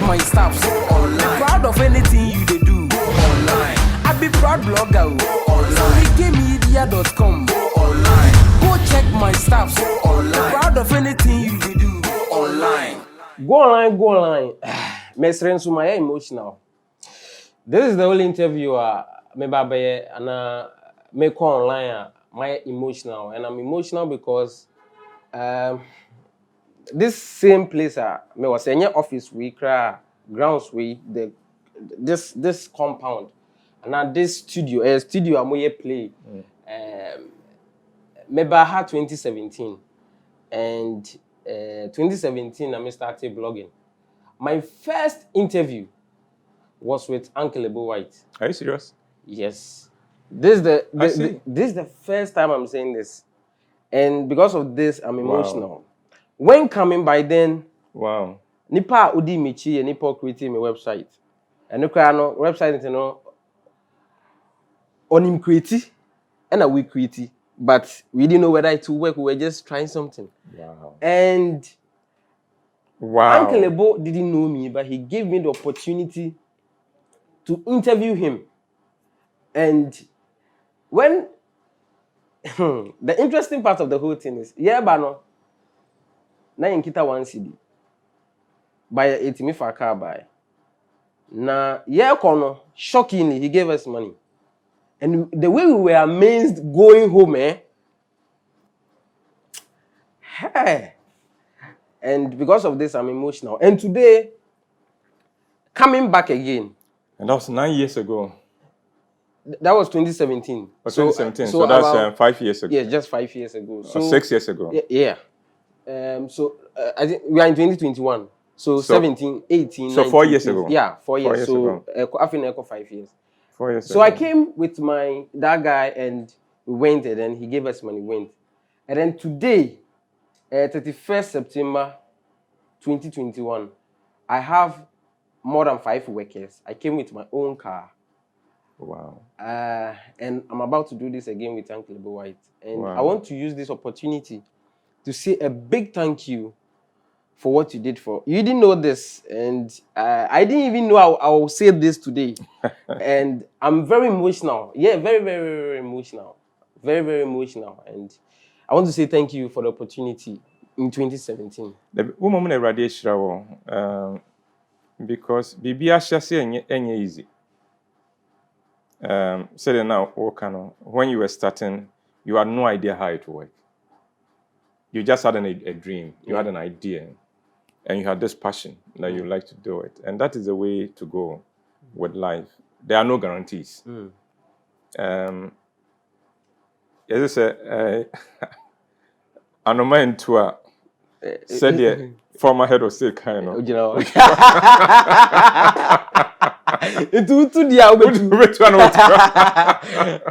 my stuff. Go online. Be proud of anything you they do. Go online. I be proud blogger. Go online. Sammykaymedia.com. Go online. Go check my stuff. Go online. Be proud of anything you they do. Go online. Go online, go online. Mesren Sumaya emotional. This is the only interview me babaye and me go online my emotional, and I'm emotional because this same place me was in your office we grounds we this compound and now this studio I'm where play me baha 2017 and 2017 I started blogging. My first interview was with Uncle Ebo White. Are you serious? Yes. This is the first time I'm saying this. And because of this, I'm emotional. Wow. When coming by then, wow. Nipa Udi Michi and Nipa creating my website. And no website you know on him create and we create. But we didn't know whether it would work. We were just trying something. Wow. And wow. Uncle Ebo didn't know me, but he gave me the opportunity to interview him. And when the interesting part of the whole thing is, yeah, bano, na yinkita 1 CD. Buy it me for a car buy. Na yeah, kono, shockingly, he gave us money. And the way we were amazed going home, hey. And because of this, I'm emotional. And today, coming back again. And that was 9 years ago. That was 2017. Oh, 2017. So that's about, 5 years ago. Yeah, just 5 years ago. So 6 years ago. Yeah. I think we are in 2021. So 17, 18. So 19, 4 years ago. Yeah, 4 years. 4 years so ago. After 5 years. 4 years so ago. I came with that guy and we went and then he gave us money, went. And then today, 31st September 2021, I have more than 5 workers. I came with my own car. Wow. And I'm about to do this again with Uncle Ebo White. And wow. I want to use this opportunity to say a big thank you for what you did for. You didn't know this, and I didn't even know I will say this today. And I'm very emotional. Yeah, very, very, very emotional. Very, very emotional. And I want to say thank you for the opportunity in 2017. The woman in radiation, because Bibi Asha say any easy. Said now, when you were starting, you had no idea how it worked. You just had a dream, you had an idea, and you had this passion that you like to do it. And that is the way to go with life. There are no guarantees. As I said, Anamoah into said the former head of state, kind of. You know.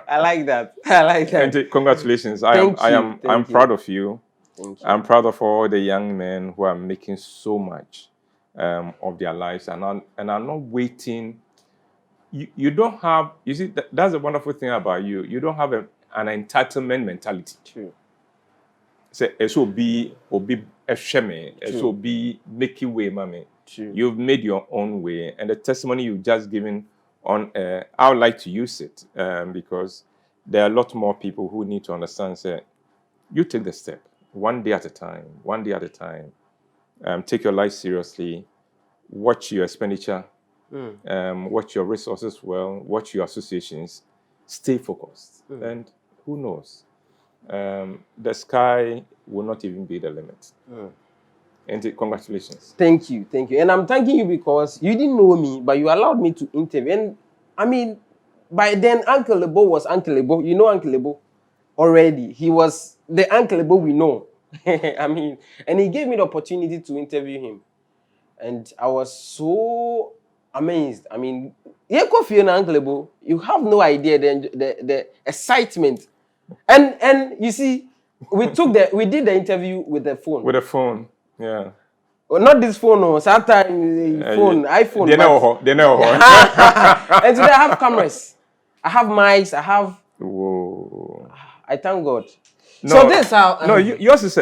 I like that. I like that. And congratulations. I'm proud of you. Thank you. I'm proud of all the young men who are making so much of their lives and are not waiting. You don't have, you see, that's the wonderful thing about you. You don't have an entitlement mentality. True. Say, it will be a shame. It will be making way, mommy. True. You've made your own way, and the testimony you've just given on, I would like to use it because there are a lot more people who need to understand. Say, you take the step one day at a time. One day at a time. Take your life seriously. Watch your expenditure. Watch your resources well. Watch your associations. Stay focused, and who knows? The sky will not even be the limit. And congratulations. Thank you. And I'm thanking you because you didn't know me, but you allowed me to interview. And I mean, by then, Uncle Ebo was Uncle Ebo. You know Uncle Ebo already. He was the Uncle Ebo we know. I mean, and he gave me the opportunity to interview him. And I was so amazed. I mean, Uncle Ebo, you have no idea the excitement. And you see, we did the interview with the phone. With a phone, yeah. Well, not this phone, no. Sometimes phone, iPhone. They know. And today I have cameras. I have mics. I have. Whoa. I thank God. No, so this how. Yours is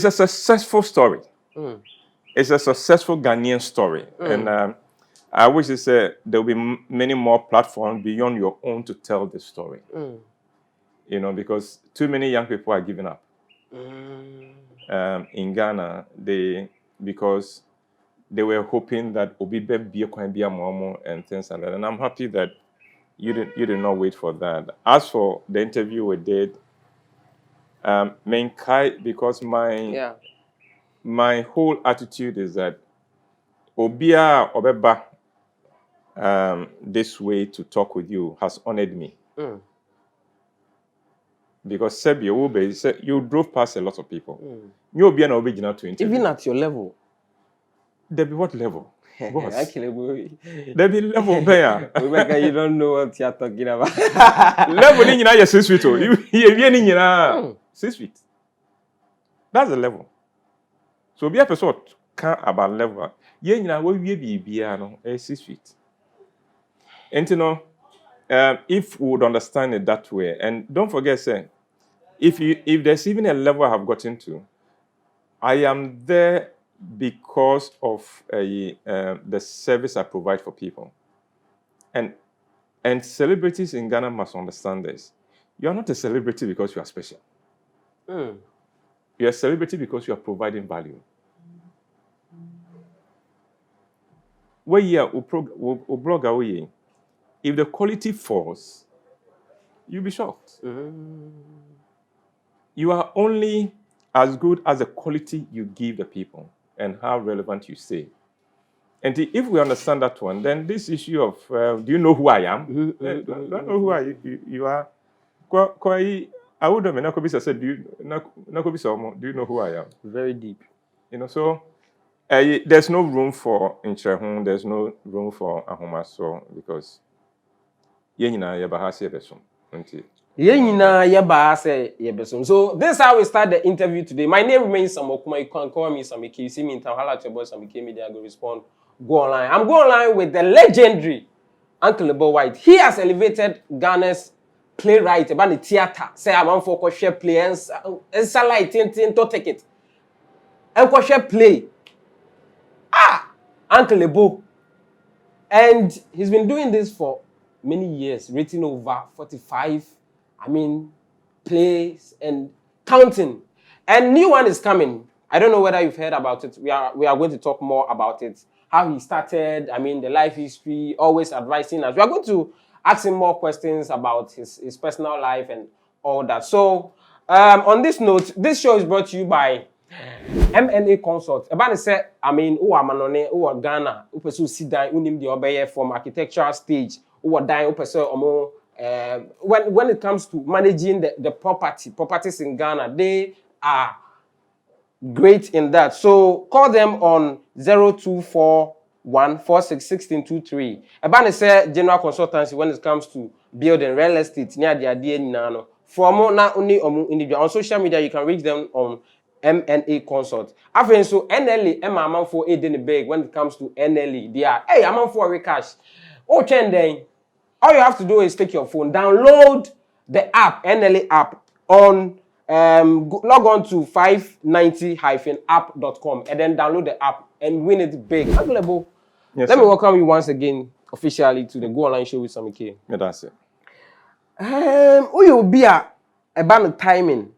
a successful story. it's a successful Ghanaian story. And I wish to say there will be many more platforms beyond your own to tell the story. You know, because too many young people are giving up. In Ghana, because they were hoping that Obibinii and things like that. And I'm happy that you did not wait for that. As for the interview we did, Kayi, because my whole attitude is that Obia Obeba this way to talk with you has honored me. Because Sebi, you drove past a lot of people. You be an original to interview. Even at your level. There be what level? There be level there. You don't know what you're talking about. Level in your 6 feet. You 6 feet. That's the level. So be a person can't about level. You know what we be 6 feet. And you know, if we would understand it that way, and don't forget, say, if there's even a level I have gotten to, I am there because of the service I provide for people. And celebrities in Ghana must understand this. You are not a celebrity because you are special. You are a celebrity because you are providing value. Where you are, if the quality falls, you'll be shocked. You are only as good as the quality you give the people and how relevant you stay. And if we understand that one, then this issue of do you know who I am? Do I know who you are? Kwayi, I would have said, do you know who I am? Very deep. You know, so there's no room for Inchehun, there's no room for Ahomaso because So this is how we start the interview today. My name remains Sammykaymedia. You can call me Sammykaymedia. You see me in town, holla at your boy Sammykaymedia. I go respond. Go online. I'm going online with the legendary Uncle Ebo. He has elevated Ghana's playwright about the theater. Say I'm on for share play and light to take it. And share play. Uncle Ebo. And he's been doing this for many years, written over 45, plays and counting. And new one is coming. I don't know whether you've heard about it. We are going to talk more about it. How he started, the life history, always advising us. We are going to ask him more questions about his personal life and all that. So, on this note, this show is brought to you by MNA Consult. About say, who are Manone, who are Ghana, who pursue Sidan, who name the obey from architectural stage, who are dying, who pursue when it comes to managing the properties in Ghana, they are great in that. So call them on 0241461623. About say general consultancy when it comes to building real estate near the idea nano. From not only on social media, you can reach them on MNA Consult. After so NLE, I'm for aid in the bag when it comes to NLE. They are, hey, I'm for a cash. Oh, then all you have to do is take your phone, download the app, NLE app, on log on to 590-app.com and then download the app and win it big. Uncle Ebo, yes, let me welcome you once again officially to the Goonline show with Sammykaymedia. Yeah, that's it. Who you be about the timing?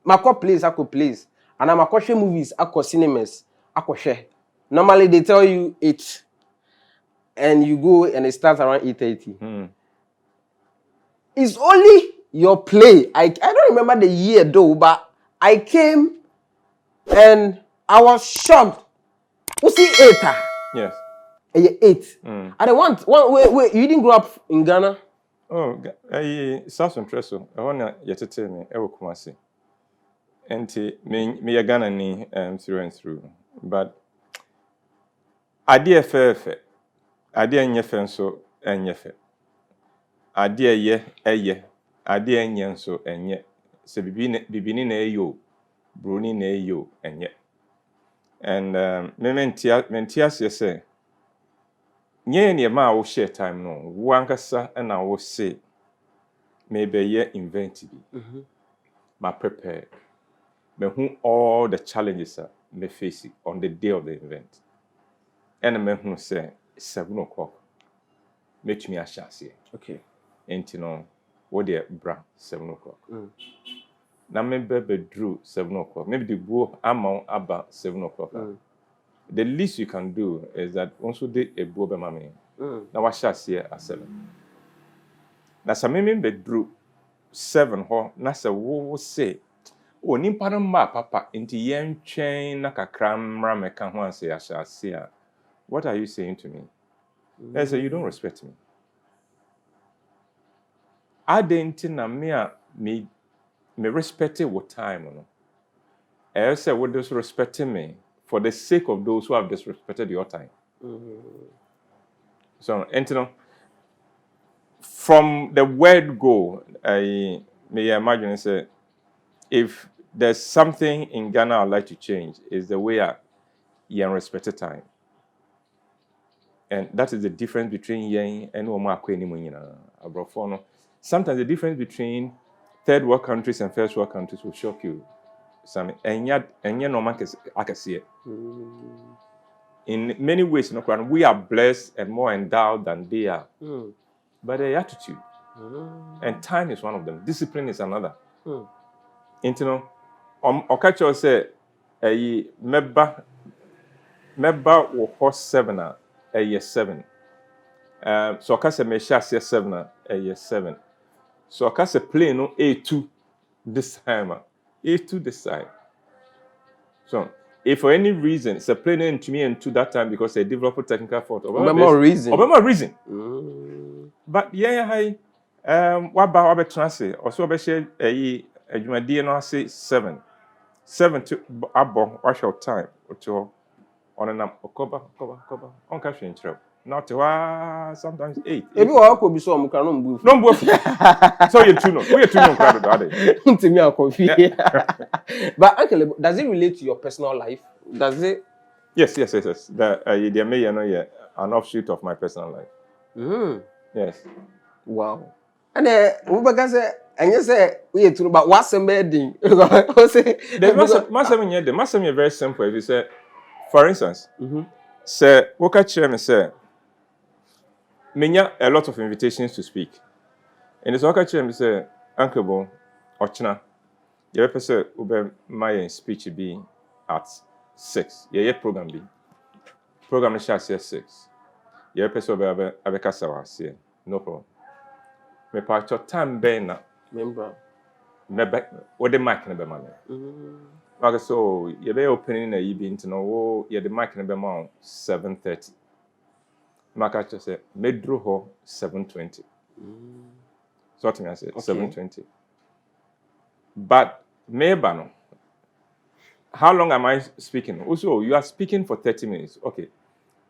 Mako plays, I could plays, and I'm a movies, I could cinemas, I could share. Normally they tell you 8, and you go and it starts around 8:30. It's only your play. I don't remember the year though, but I came and I was shocked. You see 8? Yes. 8. I don't want. Wait, you didn't grow up in Ghana? Oh, South Central. I want you to tell me. I will come and see. And me a Ghana ni through and through. But idea fair. Idea nyefe so enyefe. Idea ye. Idea nyen so enye. Se bibini na eyo, bruni na eyo enye. And me mentias ye say. Nye ni ma wo share time no. Wankasa na wo say maybe ye invent bi. Ma prepare. who all the challenges me face on the day of the event. And me who say 7 o'clock. Make me a chance here. Okay. And you know, what the bra 7 o'clock. Now maybe drew 7 o'clock. Maybe the go amount about 7 o'clock. The least you can do is that once you did a bobe mammy. Now I shall see at 7. Now some maybe drew 7 ho. Na se wo say. Oh, nimpa no ma papa into yen chain na kakram rameka ho anse I shall see. What are you saying to me? I say you don't respect me. I didn't na me respect what time no. I say what disrespecting me for the sake of those who have disrespected your time. So, and you know, from the word go, I may imagine say if there's something in Ghana I'd like to change is the way you respected time. And that is the difference between yen and Oma Kweni. Sometimes the difference between third world countries and first world countries will shock you, Sammy. And yet no man can see it. In many ways, we are blessed and more endowed than they are. But their attitude. And time is one of them. Discipline is another. And you know, Okacho say, Meba will host 7 a year 7. So Okase me share 7 a year 7. So Okase play no A2 this time. A2 this time. So if for any reason it's a plane into me and to that time because they develop technical fault. Or more reason. But yeah, what about tracey? Also be share adwumadi no say 7 to abo wash your time to on an okoba on cash in trap. Not sometimes 8. If you are could be so move. No move. So you tune no. We tune no crowd the To me, I'm confused. But Uncle, does it relate to your personal life? Does it? Yes. The may an offshoot of my personal life. Yes. Wow. And we say, and you say we too, but what's a wedding? The master is very simple. If you say, for instance, say, what can say? Menya a lot of invitations to speak. And it's okay to say, Uncle Bo, Ochna, you ever say, Ube, my speech be at 6. Yeah, program be. Program is shall say 6. You ever say, Abekasa say, no problem. Me part your time, Ben, member. What the mic never man. Okay, so you be opening a evening to know, yeah, the mic never man 7:30. Makacho say, Medro ho 7:20. So what I said, 7:20. But Mebano, how long am I speaking? Also, you are speaking for 30 minutes. Okay.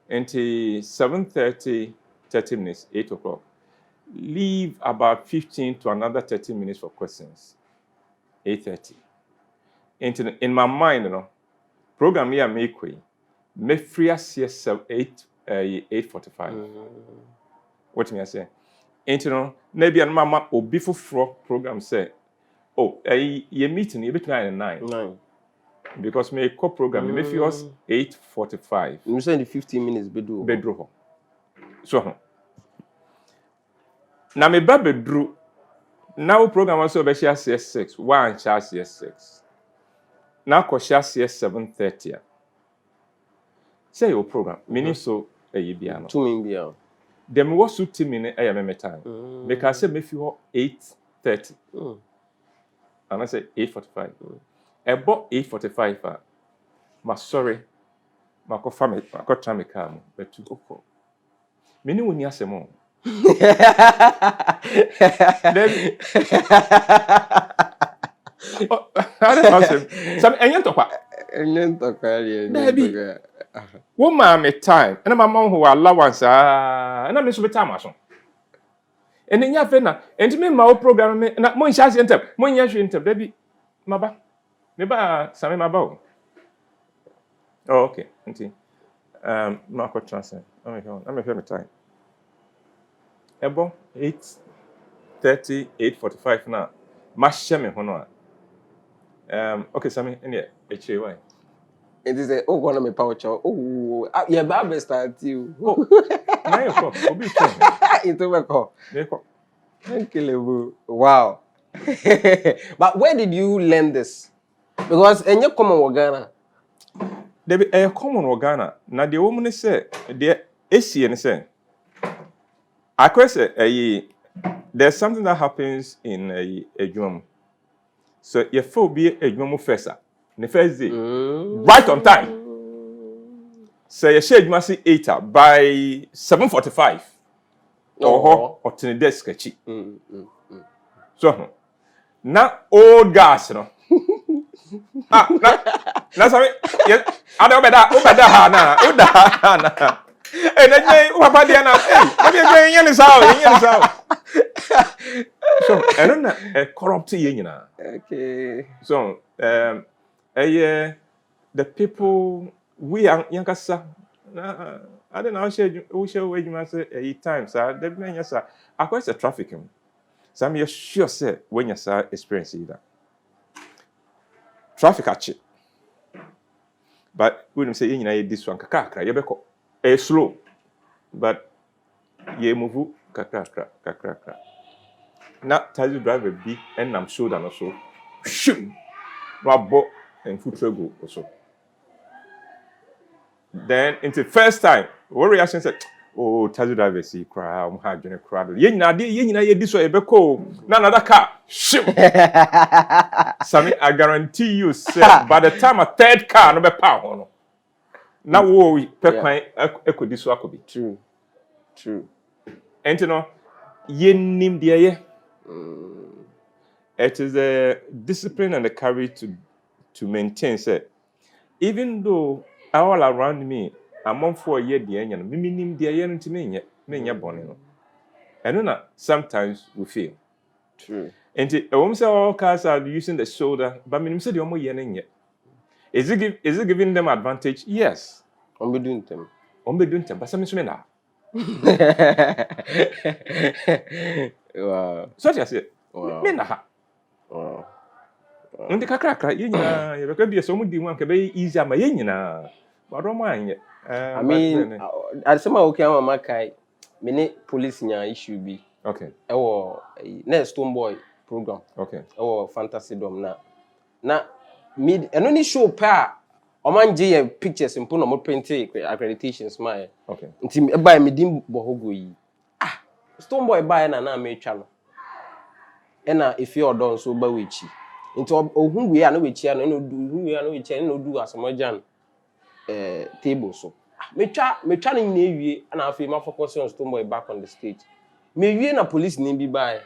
Until 7:30, 30 minutes, 8 o'clock. Leave about 15 to another 30 minutes for questions. 8:30. In my mind, program here make me free as 8:45. What me I say? Maybe an mama or before program say, your meeting you between 9. Because me co-program me feels 8:45. You say the 15 minutes bedroom. So now me bedroom. Now program also be share 6. One share 6. Now ko share 7:30. Say your program. Meaning so biano. 2 minutes. Them was suit me me time. Because say me feel 8:30. And I say 8:45. About 8:45. Ma sorry. Ma ko family, ma ko try me car mo betu. Me ni woni asemo. Some enyen tokwa. Wo ma me time. And my mom who allowance and I miss me time aso. And enya fe na enti me ma program me na mo nhyase ntem. Mo nya hwe ntem. Baby maba. Me ba Sammy maba. Oh okay. Enti no akọ transfer. I'm me time. Ebo 8:30, 8:45 na. Ma share me hono a. Okay, Sammy, any why? It is a oh gonna me pouch. Oh, yeah, Baba start you. Now you come. Obi train. Into my call. There you go. Uncle Ebo. Wow. But where did you learn this? Because in your common Ghana. There be a common Ghana. Now the woman say the ACN say. I question there's something that happens in a drum. So your phone be a drum first. The first day, right on time. So you share you must see 8 by 7:45. Or to the desk sketchy. So now old gas, no. That's how yes. I don't better hana. And then what about the other? Hey, maybe you're in the south. So I don't know a corrupt yena. Okay. So the people we are yankasa. I don't know how share wage you must say times. The men yes sir. I question trafficking. Some you sure say when you say experience that. Traffic catch it. But we don't say this one kakra you be slow. But ye move kakra. Now taxi driver be and I'm sure that also. Shoot. Rabo and foot trouble also. Then into first time, what reaction said, oh, taxi driver see cry, I'm hard to cry. Ye this way, Beko, another car. Shoot. Sammy, I guarantee you, sir, by the time a third car, no be power. Now, we echo this one could be True. And you know, ye name the it is a discipline and the courage to maintain, say, even though all around me, I'm on for a year, the end, and me the year into me, bonnet. I don't know, sometimes we feel. True. And a woman say all cars are using the shoulder, but me say the omo yen yet. Is it giving them advantage? Yes. On be doing them. But some now. Wow. So I say, Wow. me na. Wow. And the kakra, you can be so much can be easier, my yen. But don't mind. I mean, at some okay, I'm a Kayi. Many police nya issue be. Okay. Our next stonebwoy program. Okay. Our fantasy dom na mid and only show pa oman je pictures in no mo print accreditations my. Okay. Nti buy me dim bohogo yi. Stonebwoy buy na me twa no. E na Efya odon so ba wechi. Nti ohun we na wechi na ohun we na wechi na odu asomajan table so. Me twa na nyina ewie na afi ma focus on Stonebwoy back on the stage. Me wie na police ni bi buy.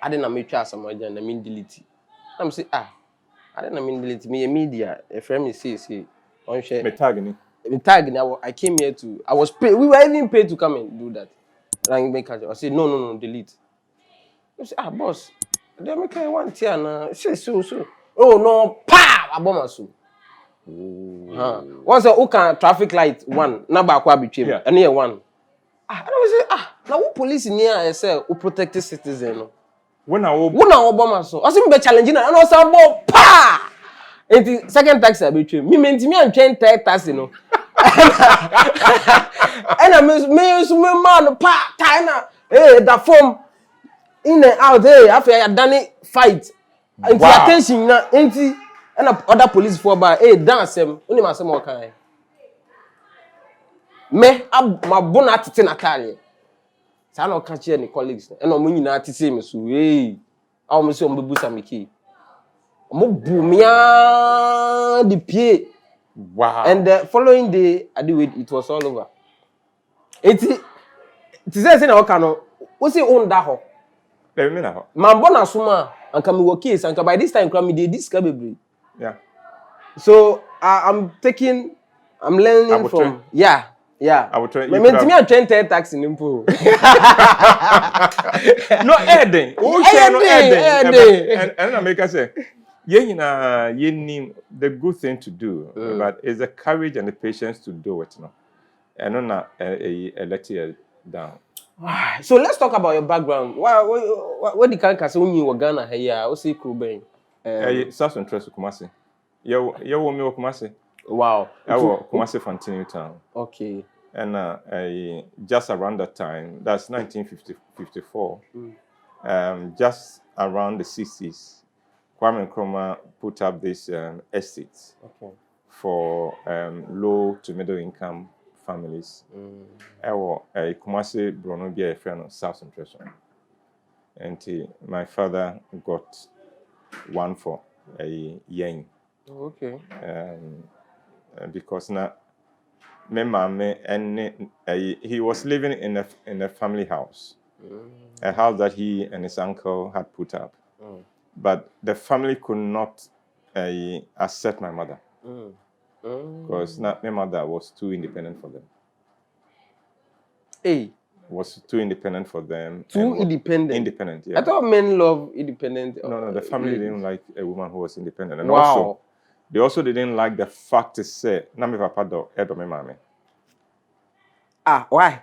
Ade na me twa asomajan na me delete. I'm say I don't mean delete me media. A friend me say on share. Me tag ni. I came here to. I was paid. We were even paid to come and do that. And make I say no delete. I say boss. They make one tier na. Say so. Oh no, pa aboma so. Once a can traffic light one. Na ba kwa betwem. And here one. I say now who police in here say who protect the citizen no. When I Obama so. I say me challenging and I say bo pa. Enti second taxi abetwe. Me mentimi antwen third taxi no. And me man pa China. That form in and out after I done fight. Enti attention na enti and other police for ba dance em. Oni ma say mo kan. Me my bona tete Natalia. Sa na catch any colleagues and omo nyina tete me so awo say omo bebu Sammykaymedia. Omo bumia the pie. Wow. And the following day it was all over. It say na oka no wo say on da ho. Let me know. Man bona suma anka me work case anka by this time Kwami dey discover bebre. Yeah. So I'm learning from yeah. I will try. Me mentimi a train taxi nimpo. No ending. No ending. And America say, the good thing to do, but it's the courage and the patience to do it. No, and not let you down. So let's talk about your background. What the kind of say when you were Ghana here? What's it cool, Ben? South Central Kumasi. You me Kumasi. Wow. Kumasi Fontini Town. Okay. And just around that time, that's 1954, just around the 60s, Kwame Nkrumah put up this estate for low to middle income families. Kumasi Brono Bia Efya South Central. And my father got one for a yen. Okay. Because now, my mom and he was living in a family house, a house that he and his uncle had put up, but the family could not accept my mother because my mother was too independent for them. Hey. Was too independent for them. Too independent? Independent, yeah. I thought men love independent. No, the family didn't like a woman who was independent. And wow. Also, they also didn't like the fact to say, na me papa do edo me mama. Ah, why?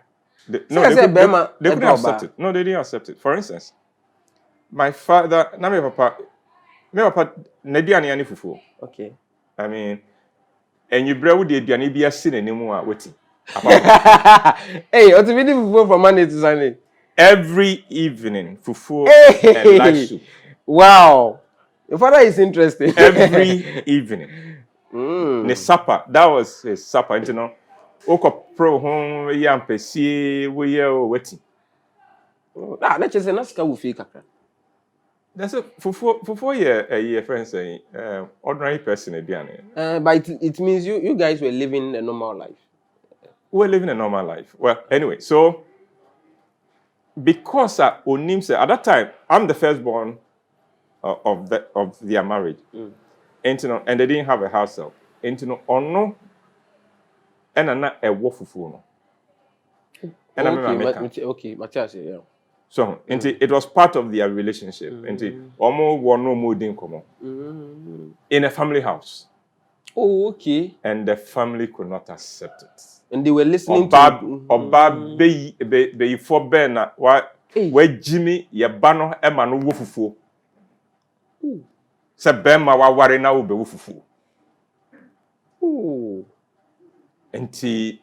They couldn't accept it. No, they didn't accept it. For instance, my father, na me papa, ne diane ani fufu. Okay. I mean, and you brew the diane be a sin anymore waiting. Hey, what's the video fufu from Monday to Sunday? Every evening, fufu and live soup. Wow. Your father is interesting. Every evening. The supper, that was his supper, you know. Oko pro home yam pesi we waiting. Let's just say nasika wo fi kakra. That's a for a year friend saying ordinary person again. But it means you guys were living a normal life. We were living a normal life. Well, anyway, so because Onim said at that time I'm the firstborn of their marriage. And they didn't have a house help. And no and not a wofufu. Okay, Matthias, yeah. So it was part of their relationship. Almost one no more in in a family house. Oh, okay. And the family could not accept it. And they were listening to be for Ben where Jimmy Yabano Emanu Wufufu. Se Bema wa ware na ube wufufu. It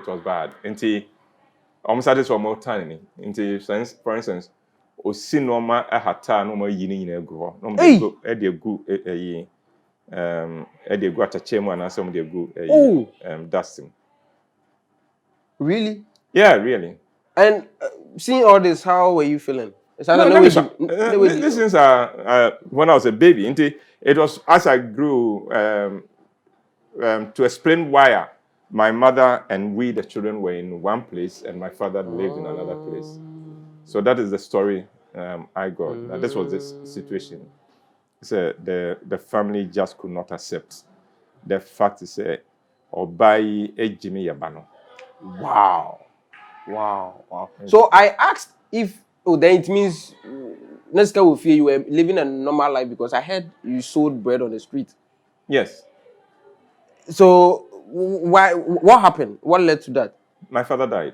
was bad. Almost had this one more time. For instance, osi norma hata no more yini go. No go e go atachemu and some dey go dusting. Really? Yeah, really. And seeing all this, how were you feeling? These things are when I was a baby. It was as I grew to explain why my mother and we, the children, were in one place and my father lived in another place. So that is the story I got. This was this situation. So the family just could not accept the fact to say, Obai Ejimi Yabano. Wow. So I asked if then it means next time we feel you were living a normal life because I heard you sold bread on the street. Yes. So what happened? What led to that? My father died.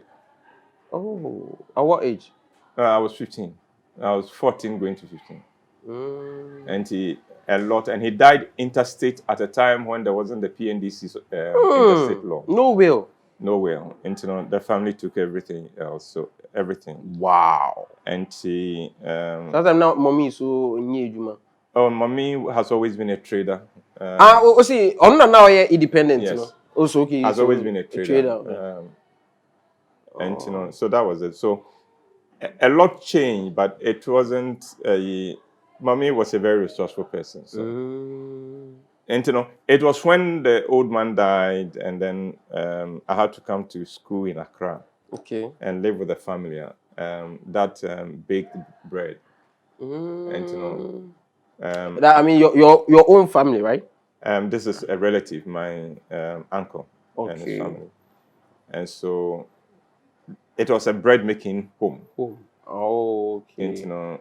Oh, at what age? I was 15. I was 14 going to 15. And he died interstate at a time when there wasn't the PNDC interstate law. No will. And the family took everything else. So everything. Wow. And she sometimes now mommy is so new. Oh, mommy has always been a trader. See, I'm not now independent. Yes. You know? Also, okay. Has always been a trader. And so that was it. So a lot changed, but it wasn't mommy was a very resourceful person. So. And it was when the old man died, and then I had to come to school in Accra. Okay. And live with the family. That baked bread. And I mean your own family, right? This is a relative, my uncle and his family. And so it was a bread making home. Oh, okay. You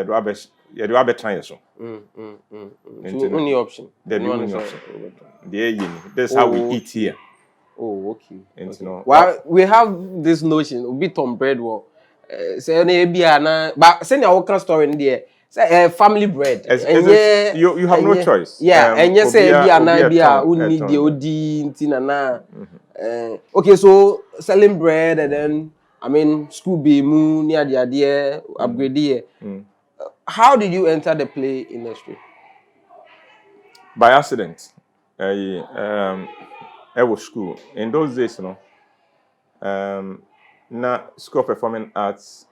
do have a try so. Only option. The only option. This is how we eat here. Oh, okay. Well, we have this notion, a bit on bread war. Say but send your worker story in there. Say family bread. You have no choice. Yeah, and you say be anabia uni the odi ntina. Okay, so selling bread and then I mean school be mu near the idea upgrade here. How did you enter the play industry? By accident. I was school. In those days, you know, na School of Performing Arts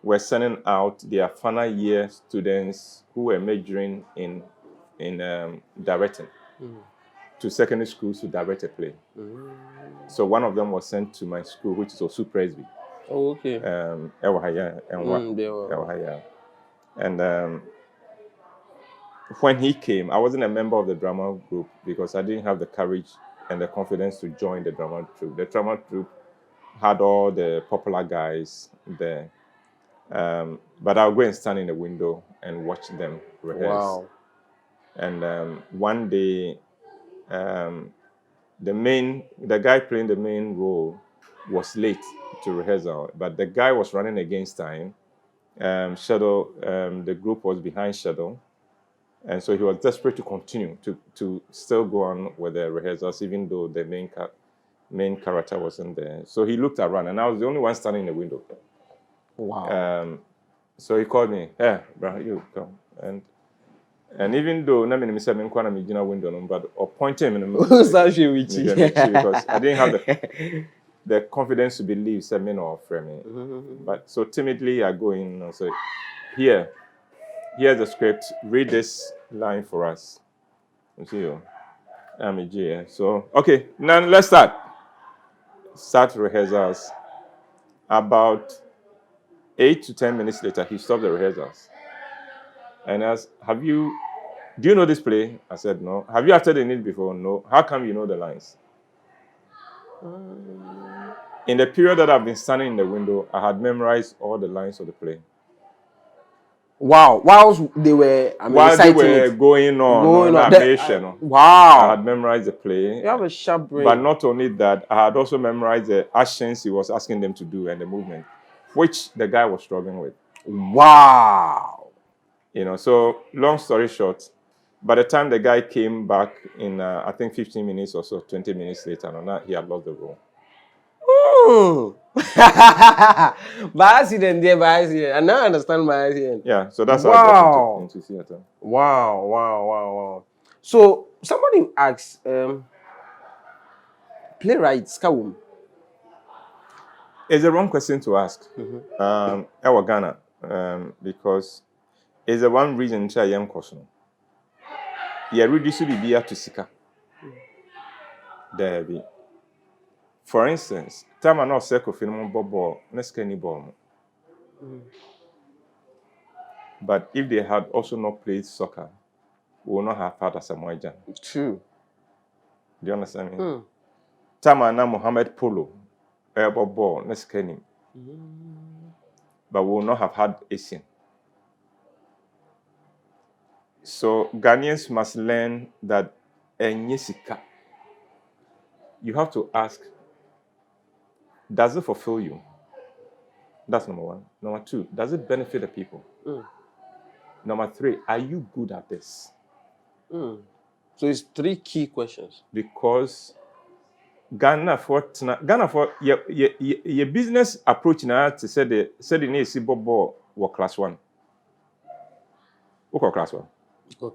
were sending out their final year students who were majoring in directing to secondary schools to direct a play. So one of them was sent to my school, which is Osu Presby. Oh, okay. And when he came, I wasn't a member of the drama group because I didn't have the courage and the confidence to join the drama troupe. The drama troupe had all the popular guys there. But I'll go and stand in the window and watch them rehearse. Wow. And one day, the guy playing the main role was late to rehearsal, but the guy was running against time. The group was behind schedule, and so he was desperate to continue to still go on with the rehearsals, even though the main character wasn't there. So he looked around, and I was the only one standing in the window. Wow. So he called me, "Hey, bro, you come." And even though I mean, said, window, but or point him in the middle, because I didn't have the confidence to believe Sammy or Frame. But so timidly, I go in and say, here's the script. Read this line for us. See you. I'm a J. So okay, now let's start. Start rehearsals. About 8 to 10 minutes later, he stopped the rehearsals and asked, do you know this play? I said, no. Have you acted in it before? No. How come you know the lines? In the period that I've been standing in the window, I had memorized all the lines of the play. Wow. While they were going on, wow. I had memorized the play. You have a sharp brain. But not only that, I had also memorized the actions he was asking them to do and the movement, which the guy was struggling with. Wow. You know, so long story short, by the time the guy came back in, I think 15 minutes or so, 20 minutes later, he had lost the role. By accident. I now understand by accident. Yeah, so that's how I got into theater. Wow. So somebody asks, playwrights, Kawum. It's the wrong question to ask. Our Ghana, because it's the one reason I am question. Yeah, reduce to be to Sika. There be. For instance, time I not circle film ball, next any ball. But if they had also not played soccer, we will not have had a Samoa. True. Do you understand me? Time I know Mohammed Polo, airborne ball, next any. But we will not have had Asian. So Ghanaians must learn that you have to ask, does it fulfill you? That's number one. Number two, does it benefit the people? Number three, are you good at this? So it's 3 key questions. Because Ghana for your business approach now to say the name ball was class 1. What class 1?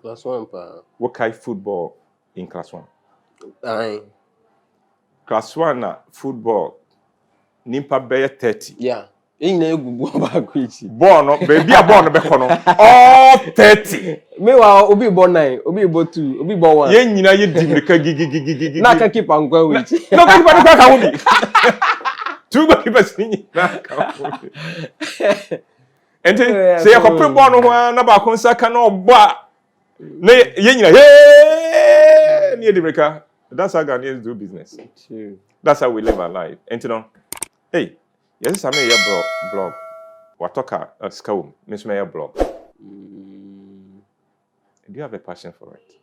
Class 1 pa. What kind of football in class 1? Aye. Class 1 football nimpa be 30. Yeah. Born no baby a born be kono all 30. Meanwhile, Obi born 9, Obi born 2, Obi born 1. Ye nyina ye dimrika gigi. Na ka keep am go with. No keep am ka wo bi. Two keepers ni na ka wo bi. Enti say you ko pre born ho na ba ko nsaka na obo a na ye nyina hey ni dimrika. That's how Ghanaians do business. True. That's how we live our life. Enti no. Hey, yes, I made a blog. What talk at school? Miss Mayor blog. Do you have a passion for it?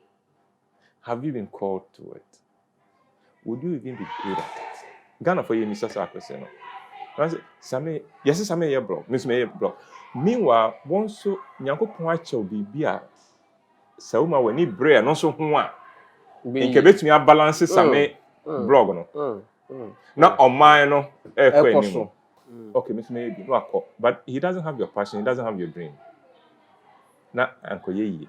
Have you been called to it? Would you even be good at it? Ghana for you, Mr. Sarkodie. I say, Sammy, yes, Sammy, yeah, bro. Miss me, bro. Meanwhile, once so, Nyanko Pwacho be a Sauma when he bray and also one. In Quebec, me a balance Sammy blog. No, not on mine, no, anymore. Okay, Miss Maybe, no, but he doesn't have your passion, he doesn't have your dream. Na Uncle Ye,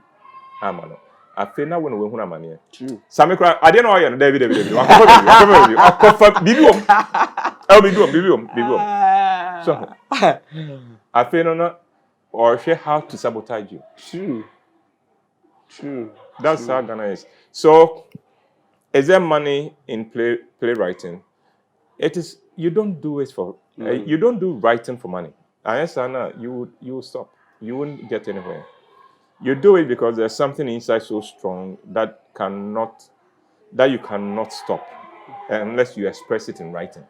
Amano. I feel now when we want money. Sammy cry, I didn't know you, David. I'll cover Bibium. I'll be doing Bibium. So, I feel no, or share how to sabotage you. True. That's how Ghana is. So, is there money in playwriting? It is. You don't do it for. You don't do writing for money. Unless you will stop. You won't get anywhere. You do it because there's something inside so strong that you cannot stop unless you express it in writing.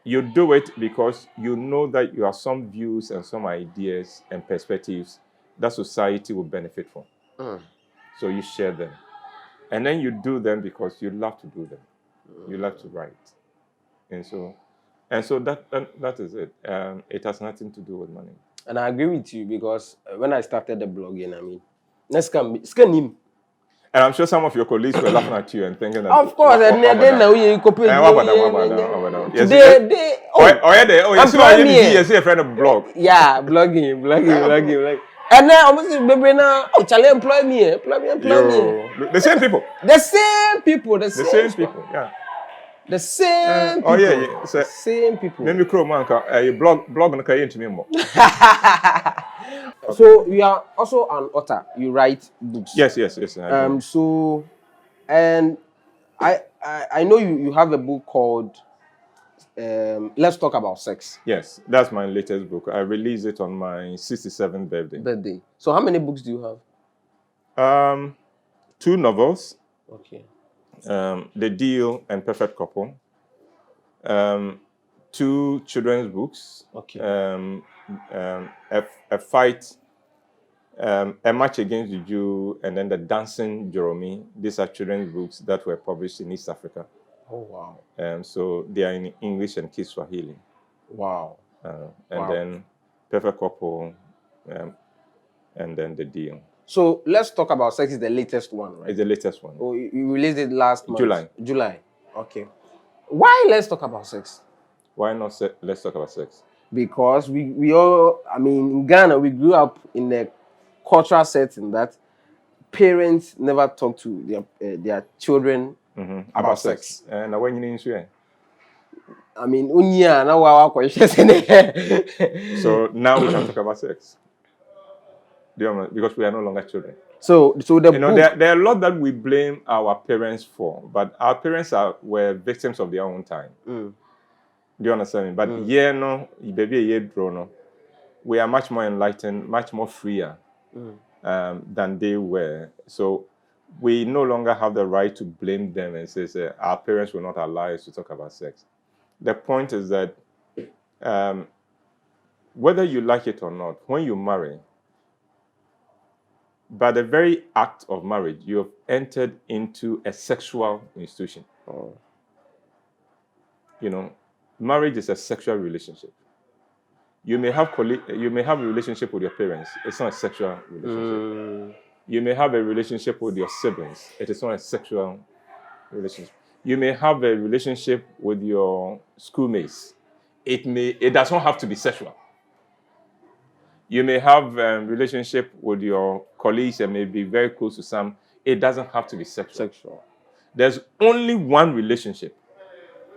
You do it because you know that you have some views and some ideas and perspectives that society will benefit from. So you share them. And then you do them because you love to do them. You love to write. And so that is it. It has nothing to do with money. And I agree with you because when I started the blogging, I mean, let's scan him. And I'm sure some of your colleagues were laughing at you and thinking that. Of course, and then now you copy. Yes, a friend of blog. Yeah, blogging. And then almost baby now, Charlie employ me. The same people. The same people. Yeah. The same people. Oh yeah. So, same people. Maybe crow man, you blog on Kayi into me more. So you are also an author. You write books. Yes. So, and I know you have a book called Let's Talk About Sex. Yes, that's my latest book. I released it on my 67th birthday. So how many books do you have? 2 novels. Okay. The Deal and Perfect Couple. 2 children's books. Okay. A Fight, A Match Against the Jew, and then The Dancing Jeremy. These are children's books that were published in East Africa. Oh, wow. So they are in English and Kiswahili. Wow. Then Perfect Couple, and then The Deal. So Let's Talk About Sex is the latest one, right? It's the latest one. Oh, you released it last month? July. Okay. Why Let's Talk About Sex? Why not Let's Talk About Sex? Because we all, I mean, in Ghana, we grew up in a cultural setting that parents never talk to their children about sex. And when you need I mean, so now we can talk about sex. Because we are no longer children. So the book, there are a lot that we blame our parents for, but our parents were victims of their own time. Do you understand me? But we are much more enlightened, much more freer than they were. So we no longer have the right to blame them and say our parents will not allow us to talk about sex. The point is that whether you like it or not, when you marry, by the very act of marriage, you have entered into a sexual institution. Marriage is a sexual relationship. You may have a relationship with your parents. It's not a sexual relationship. You may have a relationship with your siblings. It is not a sexual relationship. You may have a relationship with your schoolmates. It does not have to be sexual. You may have a relationship with your colleagues and may be very close to some. It doesn't have to be sexual. There's only one relationship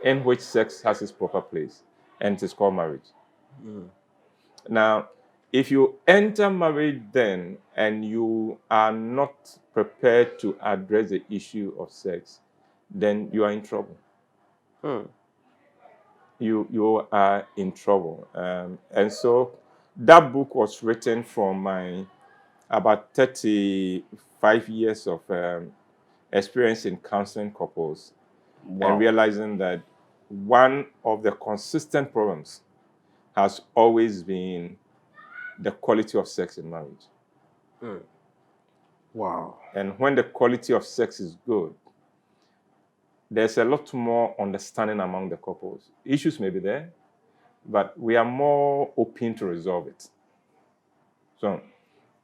in which sex has its proper place, and it is called marriage. Now, if you enter marriage then and you are not prepared to address the issue of sex, then you are in trouble. You are in trouble. And so that book was written from my about 35 years of experience in counseling couples and realizing that one of the consistent problems has always been the quality of sex in marriage. Wow. And when the quality of sex is good, there's a lot more understanding among the couples. Issues may be there, but we are more open to resolve it. So,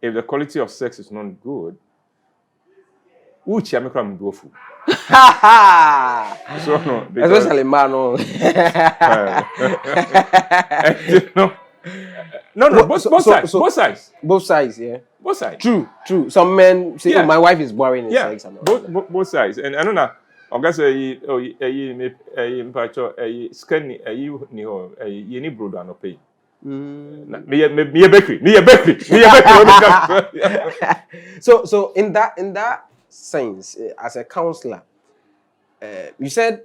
if the quality of sex is not good, so no, because, especially man. no, both sides. Both sides, yeah. Both sides. True. Some men say, Yeah. "Oh, my wife is boring in Yeah, sex." And all that. both sides. And I don't know. I guess scanny you need brood and pay. Me a bakery. So in that sense, as a counselor, you said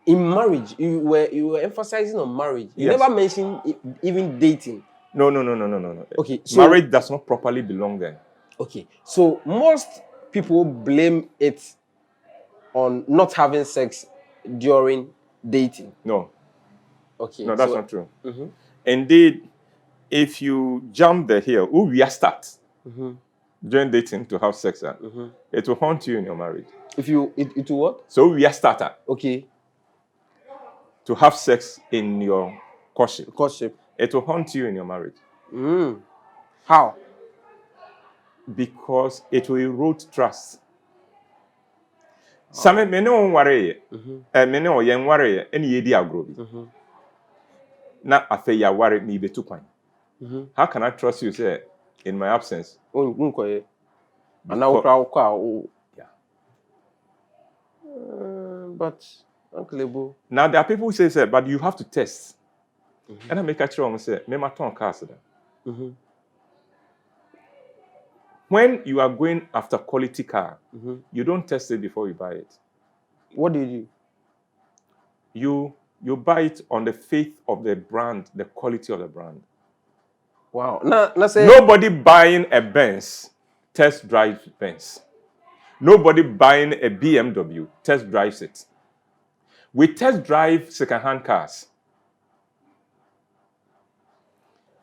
in marriage you were emphasizing on marriage. You Yes. never mentioned even dating. No. Okay, so Marriage does not properly belong there. okay, so most people blame it on not having sex during dating. No, Okay, that's so, not true. Indeed, if you jump the hill, we are start during dating to have sex, it will haunt you in your marriage. If you it will what? So we are started Okay, to have sex in your courtship. courtship. It will haunt you in your marriage How? because it will erode trust. Sammy, me no worry. Me no yen worry. Any yedi agrobi. Na Afia worry me be too kwan. How can I trust you, say, in my absence? Yeah. But Uncle Ebo. Now there are people who say, but you have to test. And I make a sure say, me ma ton cast. When you are going after quality car, you don't test it before you buy it. What do you do? You buy it on the faith of the brand, the quality of the brand. Wow. Now say Nobody buying a Benz test drives Benz. Nobody buying a BMW test drives it. We test drive second-hand cars.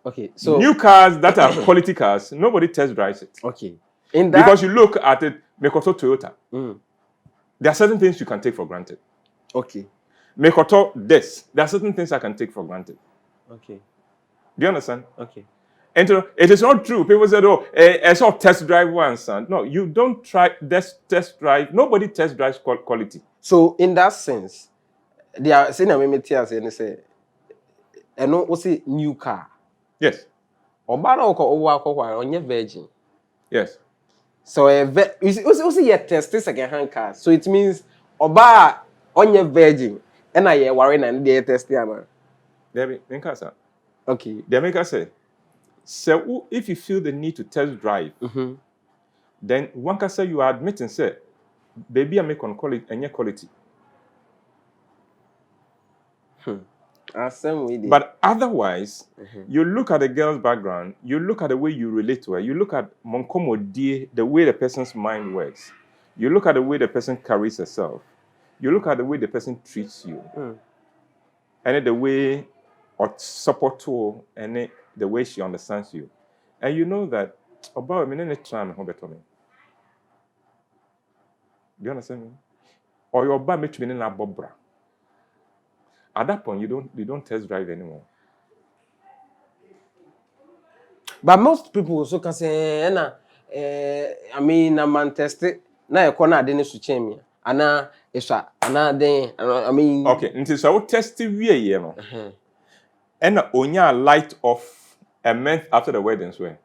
okay, so New cars that are quality cars, nobody test drives it. okay. In that Because you look at it, Mekoto Toyota. There are certain things you can take for granted. okay. Mekoto this. There are certain things I can take for granted. Okay. Do you understand? Okay. And so it is not true. People said, "Oh, I saw test drive once." No, you don't try this test drive. Nobody test drives quality. So in that sense, they are saying and say, and no, what's it new car? Yes. Obana on your virgin. Yes. So you see your test second hand car. So it means Oba on your virgin and I worrying and they test the okay. They make us say, so if you feel the need to test drive, then one can say you are admitting, say, baby, I make on quality and your quality. But otherwise, you look at the girl's background, you look at the way you relate to her, you look at Monkomo, the way the person's mind works, you look at the way the person carries herself, you look at the way the person treats you, and the way or support to and the way she understands you. And you know that about a minute time, do you understand me? Or your bar makes me in a bobra. At that point, you don't test drive anymore. But most people also can say, I mean, a man test it. Now you can't do this to change me. Ana isha, ana then. I mean. Okay, until so test we and onya light off a month after the wedding, swear.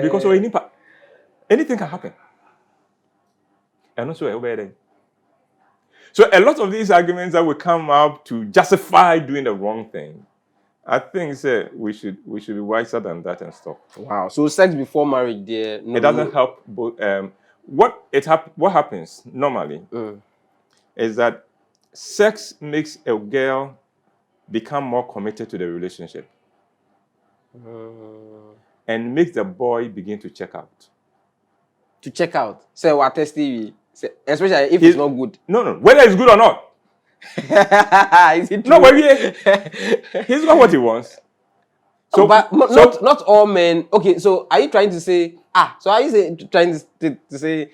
Because anything can happen. And also obey. So a lot of these arguments that will come up to justify doing the wrong thing, I think we should be wiser than that and stop. Wow. So sex before marriage, there. It doesn't help. What happens normally is that sex makes a girl become more committed to the relationship and makes the boy begin to check out. To check out. Say what test TV. Especially if it's not good. No. Whether it's good or not. Is it true? No, but he's got what he wants. So, but not all men. Okay, so are you trying to say? So are you trying to say?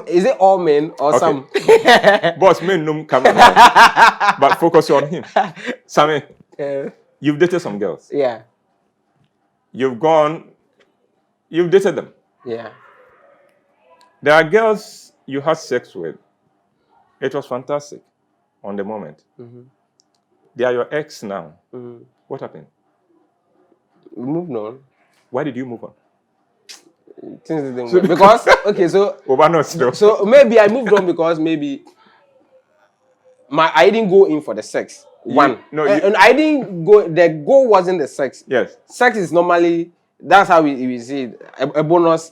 Is it all men or Okay. some? Boss, men no come but focus on him. Sammy, you've dated some girls. Yeah. You've dated them. Yeah. There are girls you had sex with. It was fantastic on the moment. They are your ex now. What happened? We moved on. Why did you move on? Things didn't work. Because okay, so maybe I moved on because maybe I didn't go in for the sex. And I didn't go. The goal wasn't the sex. Yes. Sex is normally that's how we see it, a bonus.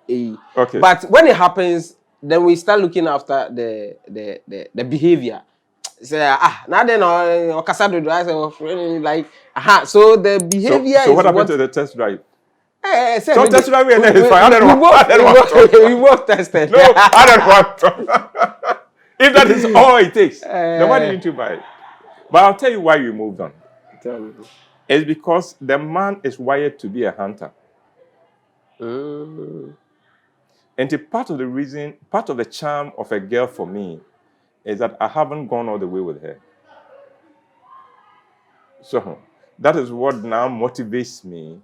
Okay. But when it happens, then we start looking after the behavior. Say now then like so the behavior. So what happened to the test drive? So test drive and then it's fine. We both tested. No, I don't want to. If that is all it takes, then why didn't you buy it? But I'll tell you why you moved on. Tell me. It's because the man is wired to be a hunter. And part of the charm of a girl for me is that I haven't gone all the way with her. So that is what now motivates me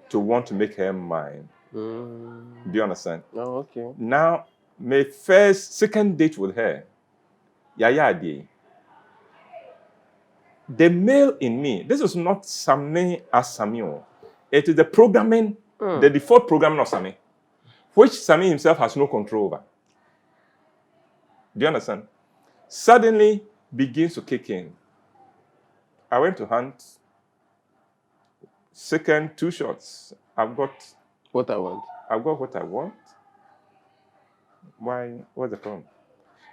to want to make her mine. Do you understand? Oh, okay. Now, my second date with her, the male in me, this is not Sammy as Sammy. It is the programming, the default programming of Sammy, which Sammy himself has no control over. Do you understand? Suddenly begins to kick in. I went to hunt. Second, 2 shots. I've got what I want. I've got what I want. Why? What's the problem?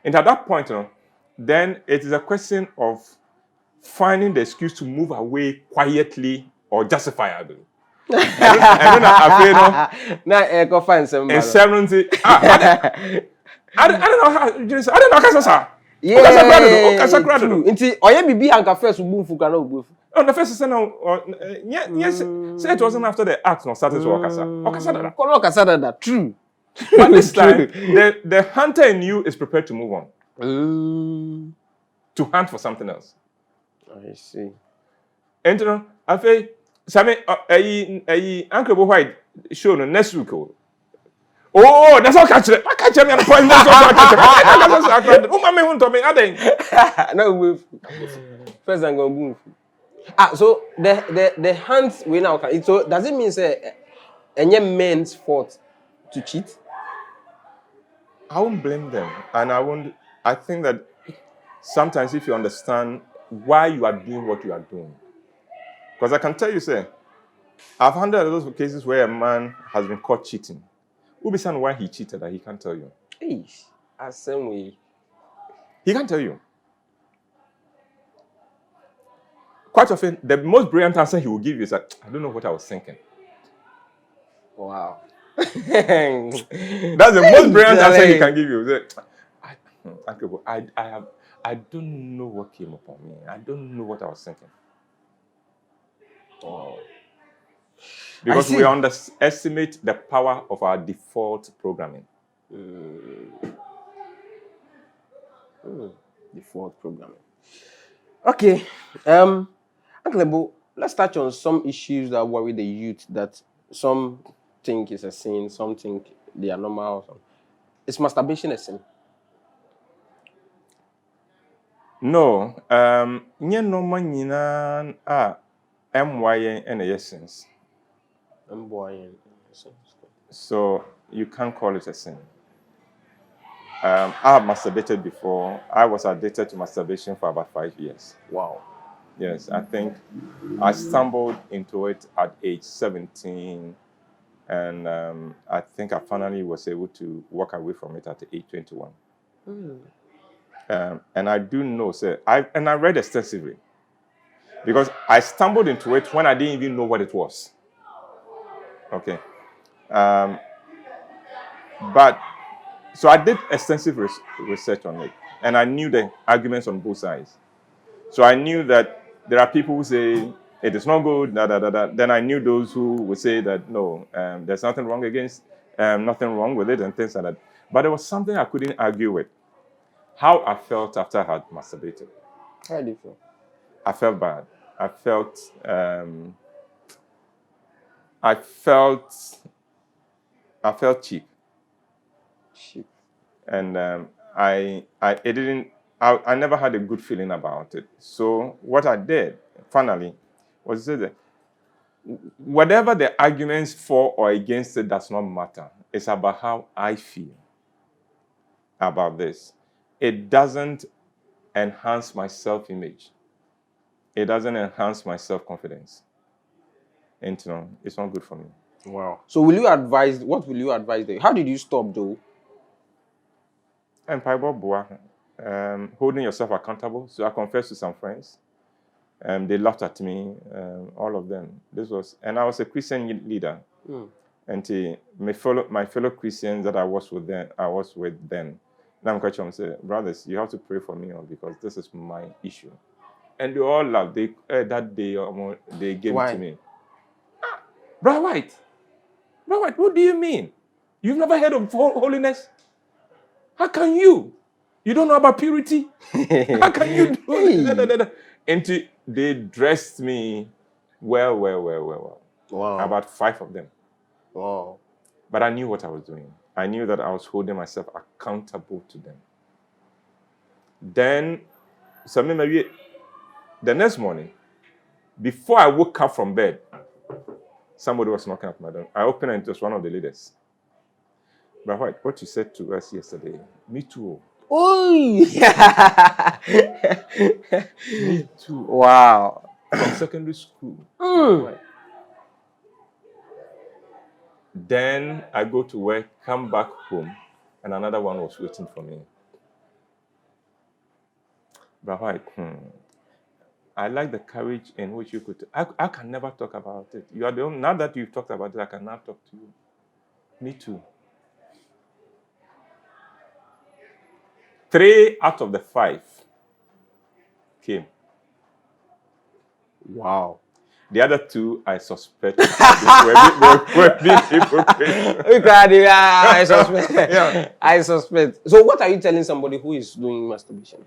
And at that point, then it is a question of finding the excuse to move away quietly or justifiably. I don't know. Go find somebody. And 70. I don't know how. I don't know how. Yeah. True. Inti oye bibi anka first bufu kana obufu. On the first yes, say it wasn't after the act no started to Okasa. Kono Okasa. True. But this time, the hunter in you is prepared to move on. To hunt for something else. I see. And you know, I feel Sammy, Uncle Ebo show no next week. Oh, that's all catch it. I catch me on the point. No, move. First I'm gonna move. So the hands we now can. So does it mean say any men's fault to cheat? I won't blame them, and I think that sometimes if you understand why you are doing what you are doing, because I can tell you, say, I've handled those cases where a man has been caught cheating. Who be saying why he cheated that he can't tell you? Hey, same way. He can't tell you. Quite often, the most brilliant answer he will give you is that I don't know what I was thinking. Wow. That's the most brilliant answer he can give you. I don't know what came upon me. I don't know what I was thinking. Oh. Because we underestimate the power of our default programming. Default programming. Okay. Uncle Ebo, let's touch on some issues that worry the youth that some think is a sin, some think they are normal. Is masturbation a sin? No. Nye normal nyina MYN and essence. So you can't call it a sin. I have masturbated before. I was addicted to masturbation for about 5 years. Wow. Yes, I think I stumbled into it at age 17, and I think I finally was able to walk away from it at age 21. And I do know, sir, I read extensively because I stumbled into it when I didn't even know what it was. Okay. But so I did extensive research on it, and I knew the arguments on both sides. So I knew that there are people who say it is not good, Then I knew those who would say that no, there's nothing wrong against nothing wrong with it and things like that. But there was something I couldn't argue with. How I felt after I had masturbated. How do you feel? I felt bad. I felt cheap. Shit. And I never had a good feeling about it. So what I did finally was to say that whatever the arguments for or against it does not matter. It's about how I feel about this. It doesn't enhance my self-image. It doesn't enhance my self-confidence. And it's not good for me. Wow. So what will you advise them? How did you stop though? And holding yourself accountable. So I confessed to some friends. They laughed at me, all of them. And I was a Christian leader. And my fellow Christians that I was with then. Now I'm catching them and say, brothers, you have to pray for me because this is my issue. And they all laughed. That day they gave it to me. Brother White, what do you mean? You've never heard of holiness? How can you? You don't know about purity? How can you do it? And they dressed me well. Wow. About 5 of them. Wow. But I knew what I was doing. I knew that I was holding myself accountable to them. Then, maybe the next morning, before I woke up from bed, somebody was knocking at my door. I opened it, it was one of the leaders. But what you said to us yesterday, me too. Oh, Me too. Wow. From secondary school. Right. Then I go to work, come back home, and another one was waiting for me. But I like the courage in which you could. I can never talk about it. You are the only. Now that you've talked about it, I can now talk to you. Me too. 3 out of the 5 came. Wow. The other 2, I suspect, were being hypocrites. I suspect. Yeah. I suspect. So what are you telling somebody who is doing masturbation?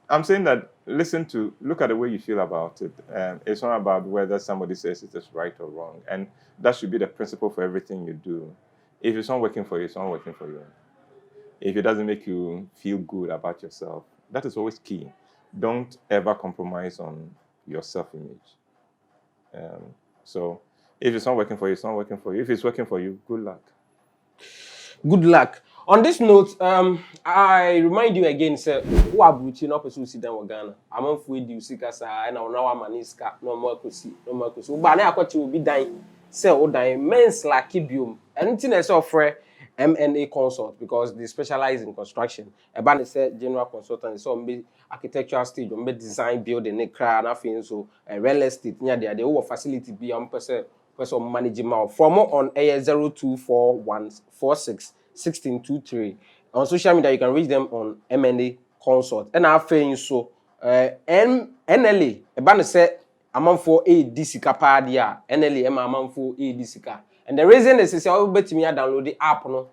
I'm saying that look at the way you feel about it. It's not about whether somebody says it is right or wrong. And that should be the principle for everything you do. If it's not working for you, it's not working for you. If it doesn't make you feel good about yourself, that is always key. Don't ever compromise on your self-image. So if it's not working for you, it's not working for you. If it's working for you, good luck. Good luck. On this note, I remind you again, sir, who are booting up a suicide in Ghana? I'm on food, you see, and now I'm maniska, no more cozy. But I got you be dying, sell dying, men's like Kibium, and anything else offer MNA consult because they specialize in construction. A band is general consultant, so be architectural stage, be design, building, and nothing. So real estate, near there, they will facility be person managing mouth. For more on A0241461623. On social media, you can reach them on MNA consult. And I think so. NLA, a band said, among for a DCK padia, NLA, among for a DCK. And the reason is, I'll bet me download the app on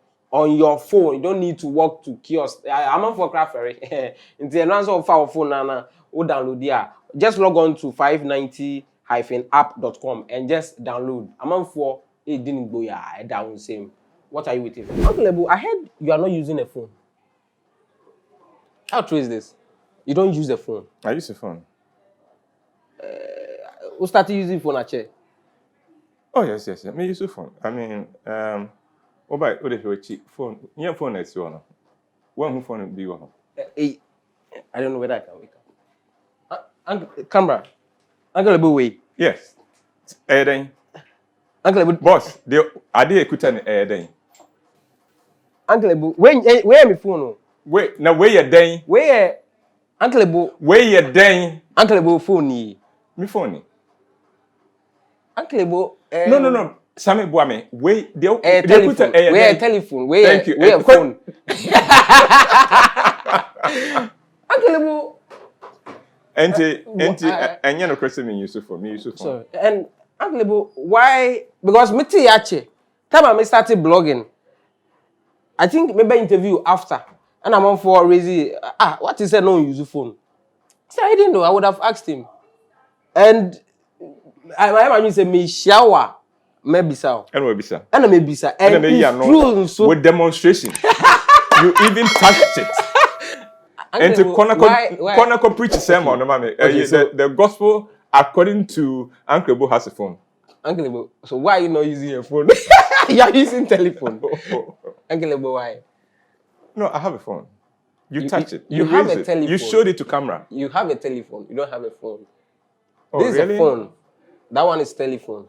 your phone. You don't need to walk to kiosk. I'm for Craffery. In the answer of our phone, Nana, or download the app. Just log on to 590-app.com and just download. I'm for a didn't go down same. What are you waiting for? Uncle Ebo, I heard you are not using a phone. How true is this? You don't use the phone. I use the phone. Who started using phone at chair? Oh, yes. I mean, use the phone. I mean, phone. Your phone is one. One phone do you want? I don't know whether I can wake up. Camera. Uncle Ebo, wait. Yes. Then. Uncle Ebo. Boss, I did a then. Uncle Ebo, where my phone? Wait, now where you then? Where Uncle Ebo? Where you then? Uncle Ebo phone ni. Me phone. Uncle Ebo. No. Sammy Boame. Wait, telephone. Where telephone? Where? Thank you. Where phone? Uncle Ebo. And you know, question me use phone. Me use phone. Sorry. And Uncle Ebo, why? Because me yache. Time I started blogging. I think maybe interview after. And I'm on for raising. What is that? No use the phone. So I didn't know. I would have asked him. And I say me shower. Maybe so. And we bisa. And maybe so. And it's true. With demonstration. You even touched it. And to Konako preach a sermon, the gospel according to Uncle Ebo has a phone. Uncle Ebo, so why are you not using your phone? You are using telephone. Uncle Ebo, why? No, I have a phone. You touch it. You have a telephone. You showed it to camera. You have a telephone. You don't have a phone. Oh, this really? is a phone. That one is telephone.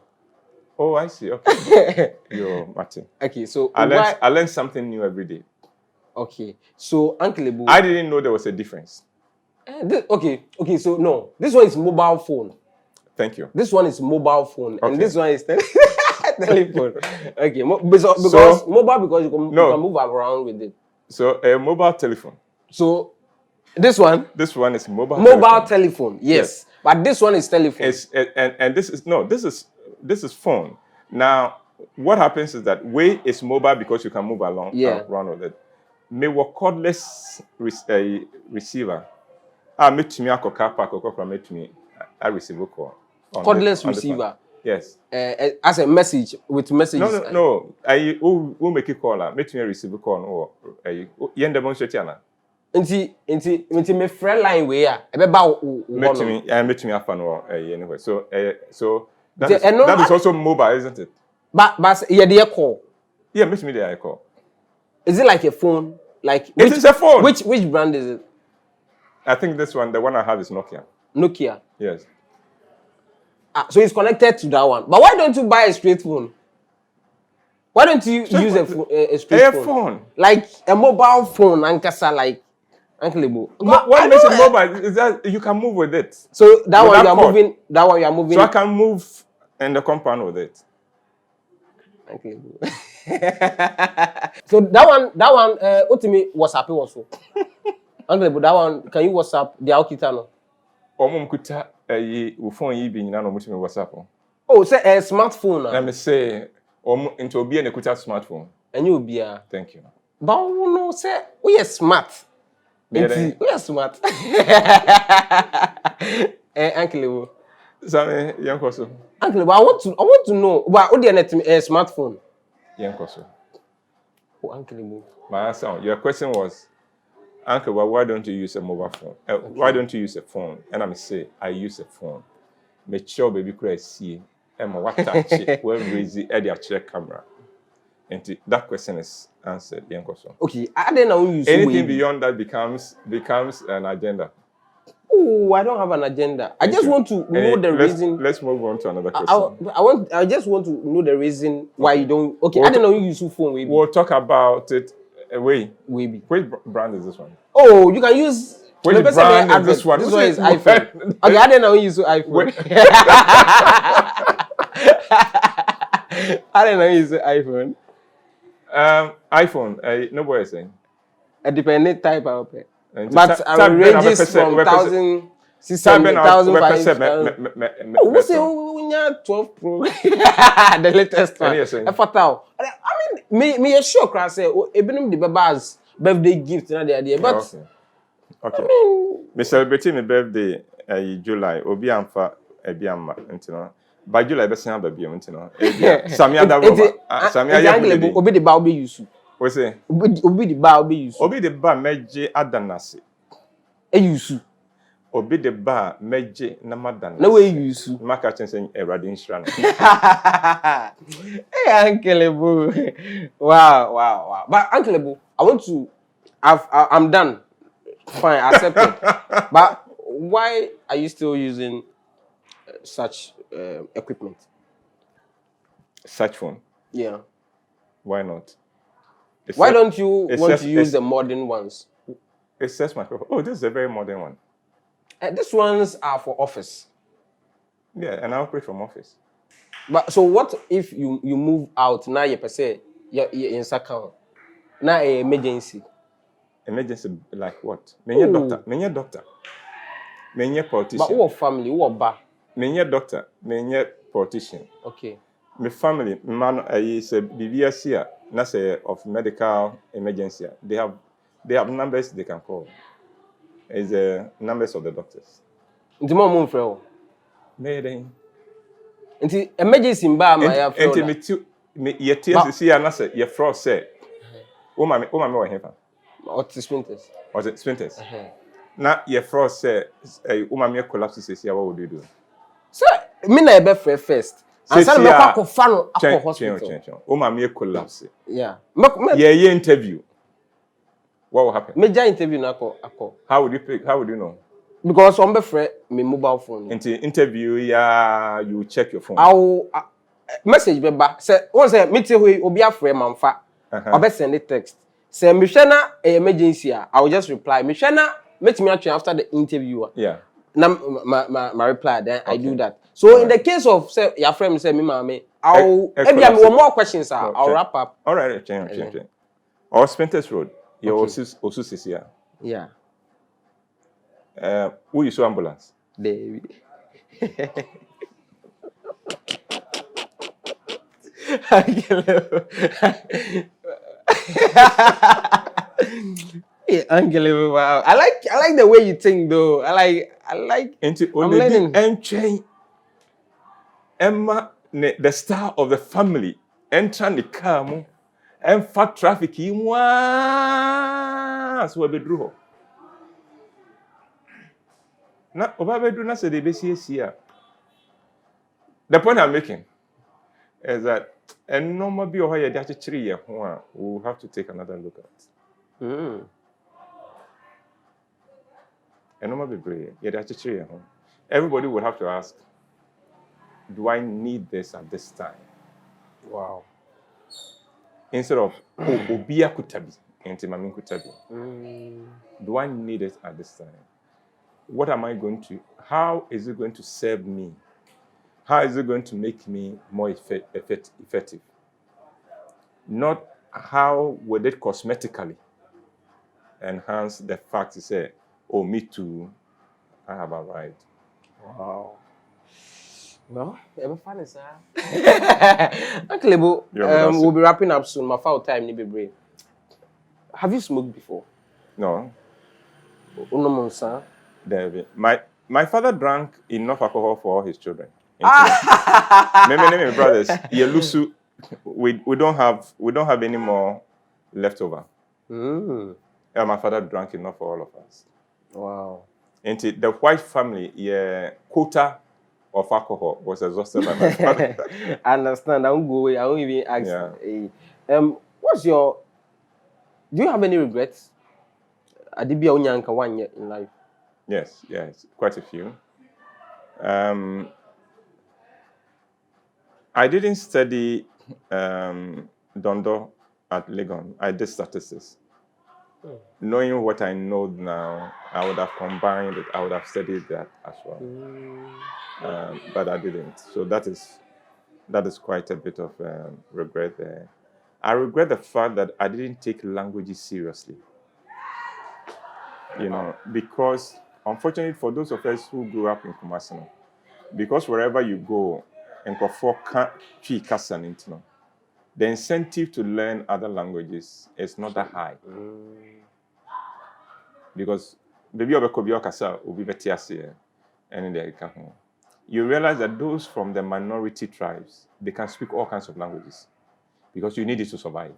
Oh, I see. Okay. Yo, Martin. Okay, so I learned something new every day. Okay, so Uncle Ebo, I didn't know there was a difference. Okay, so no, this one is mobile phone. Thank you. This one is mobile phone, okay. And this one is telephone. Okay, because mobile because you can move around with it. So a mobile telephone. So this one is mobile telephone. Yes, but this one is telephone. And this is phone. Now, what happens is that way is mobile because you can move around with it. Me were cordless receiver. Met to me a car park or met me a receiver call. Cordless receiver. Yes. As a message with messages. No. I who make a call. Met me a receiver call or you demonstrate yana. Inti me friend line way ya. Met me a fan or anyway. So that is also mobile, isn't it? But yeah, the call. Yeah, met me the call. Is it like a phone? Like it is a phone. Which brand is it? I think this one, the one I have is Nokia. Nokia. Yes. So it's connected to that one. But why don't you buy a straight phone? Why don't you use a straight phone? Like a mobile phone, Ankasa, like Uncle Ebo. What makes it mobile is that you can move with it. So that one you are moving. That one you are moving. So I can move in the compound with it. Uncle Ebo. So that one, ultimately WhatsApp also. Uncle Ebo, that one, can you WhatsApp the Aokitano? Omumkuta phone yi bi nyina no mutimi WhatsApp. Oh, say a smartphone. Let me say into obi na kuta smartphone. And you be a. Thank you. But no say we are smart. We are smart. Uncle Ebo. Sammy, yankoso. Uncle Ebo, I want to know. But what do you need a smartphone? Yankoso. Oh, Uncle Ebo. My answer. Your question was, Uncle, why don't you use a mobile phone? Why don't you use a phone? And I'm say, I use a phone. Make sure baby could see and what touch when raise the camera. And that question is answered. Okay, I don't know use anything beyond that becomes an agenda. Oh, I don't have an agenda. I just want to know the reason. Let's move on to another question. I just want to know the reason why you don't. Okay, I don't know you use your phone. Maybe. We'll talk about it. Maybe. Which brand is this one? Oh, you can use. Which brand is this one? This one is iPhone. Okay, I don't know you use iPhone. I don't know you use iPhone. iPhone. No boy is saying. A dependent type of it. But ranges from 1,000, 1,500. We say we have 12 Pro, the latest one. Fatal. I mean, me sure crash say even the baba's birthday gift na the idea, but okay. I mean, me celebrating my birthday July. Obi amfa ebi amma, ntino. By July, be say baby, ntino. Sammy ada Sammy ada Obi the ba obi use. We say Obi the ba obi use. Obi the ba meje adanase. Use. Obi the ba meje na madanase. No way use. Maka chense erade inshira. Hey Uncle Ebo. Wow. But Uncle Ebo, I'm done. Fine, accepted. But why are you still using such equipment? Such phone? Yeah. Why not? Why don't you want to use the modern ones? It says my oh, this is a very modern one. These ones are for office. Yeah, and I operate from office. But so what if you move out now? You per se you're in account now emergency. Emergency like what? Menye doctor. Menye politician. But what family? What bar? Menye doctor. Menye politician. Okay. My family, man, is a BBS not say of medical emergency. They have numbers they can call. Is the numbers of the doctors. Nti mo mo mfrɛ wo. Maybe. Nti emergency mba ma ya frɛ wo. Nti me TSC na say your fraud say. O ma me wa hefa. Otis Winters. Was it Sprinters? Na your fraud say o ma me collapse say what would you do? So me na ebe frɛ first. Ansa me kwa kofa no akɔ hospital. O ma me collapse. Yeah. Yeah, interview. What will happen? Major interview na akɔ. How would you pick? How would you know? Because on be frɛ me mobile phone. Into interview, yeah, you check your phone. I'll message be back. Say once say me tell we obi afrɛ manfa. Obe send a text. Say me hwɛ na emergency I will just reply. Me hwɛ na make me actually after the interview. Yeah. Na my reply then I do that. So in the case of say your friend say me mama, I'll maybe I have more questions I'll wrap up. All right, change. Or Sprinters Road. You also here. Yeah. Who is your ambulance? David. Uncle, wow. I like the way you think though. I like Into only and change Emma the star of the family entering the car and fat traffic in one so be drew. Na Obabedu na say the base here. The point I'm making is that and no more be over here that 3 year we'll have to take another look at. And no more be brave. Yeah, that's 3 year everybody will have to ask, do I need this at this time? Wow. Instead of Obia Kutabi, Intimamin Kutabi. Do I need it at this time? What am I going to, how is it going to serve me? How is it going to make me more effective? Not how would it cosmetically enhance the fact to say, oh, me too, I have arrived. Wow. Well, ever fun is Uncle Ebo, we'll be wrapping up soon. My foul time need be brave. Have you smoked before? No. No, sir. My father drank enough alcohol for all his children. My brothers, we don't have any more leftover. My father drank enough for all of us. Wow. And the white family, quota of alcohol was exhausted by my father. I understand. I won't go away. I won't even ask. Yeah. Do you have any regrets? Adibia Onyanka 1 year in life. Yes, quite a few. I didn't study Dondo at Legon. I did statistics. Knowing what I know now, I would have combined it. I would have studied that as well. But I didn't. So that is quite a bit of regret there. I regret the fact that I didn't take languages seriously. Because unfortunately for those of us who grew up in Kumasi, because wherever you go, the incentive to learn other languages is not that high. Because you realize that those from the minority tribes, they can speak all kinds of languages because you need it to survive.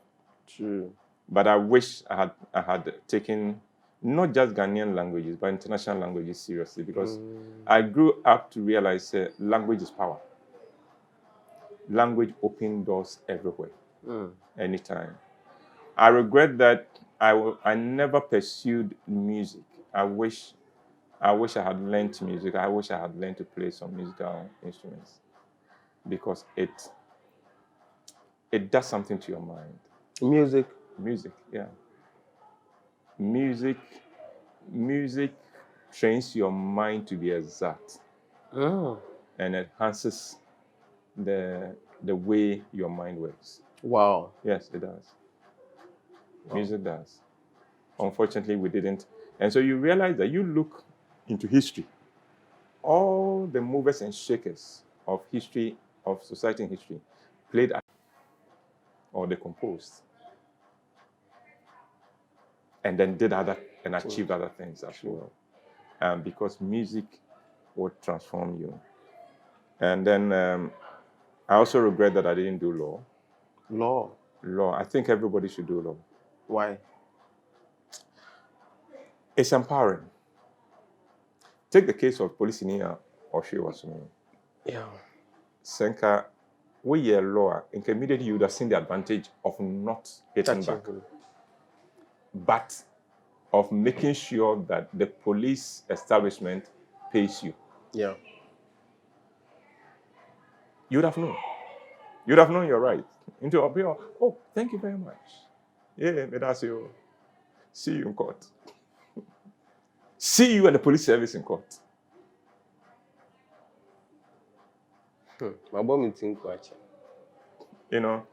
True. But I wish I had taken not just Ghanaian languages, but international languages seriously, because I grew up to realize language is power. Language opens doors everywhere, anytime. I regret that I never pursued music. I wish I had learned music. I wish I had learned to play some musical instruments, because it does something to your mind. Music, yeah. Music trains your mind to be exact, and enhances the way your mind works. Wow. Yes, it does. Wow. Music does. Unfortunately, we didn't. And so you realize that you look into history, all the movers and shakers of history, of society and history, played or they composed, and then did other and achieved other things as well. Because music will transform you. And then I also regret that I didn't do law. Law. I think everybody should do law. Why? It's empowering. Take the case of Police or she was me. Yeah. Senka, we hear law, and immediately you would have seen the advantage of not hitting back, but of making sure that the police establishment pays you. Yeah. You'd have known. You'd have known you're right. Into a bill. Oh, thank you very much. Yeah, but that's you. See you in court. See you at the police service in court. My mom think kwaku. You know,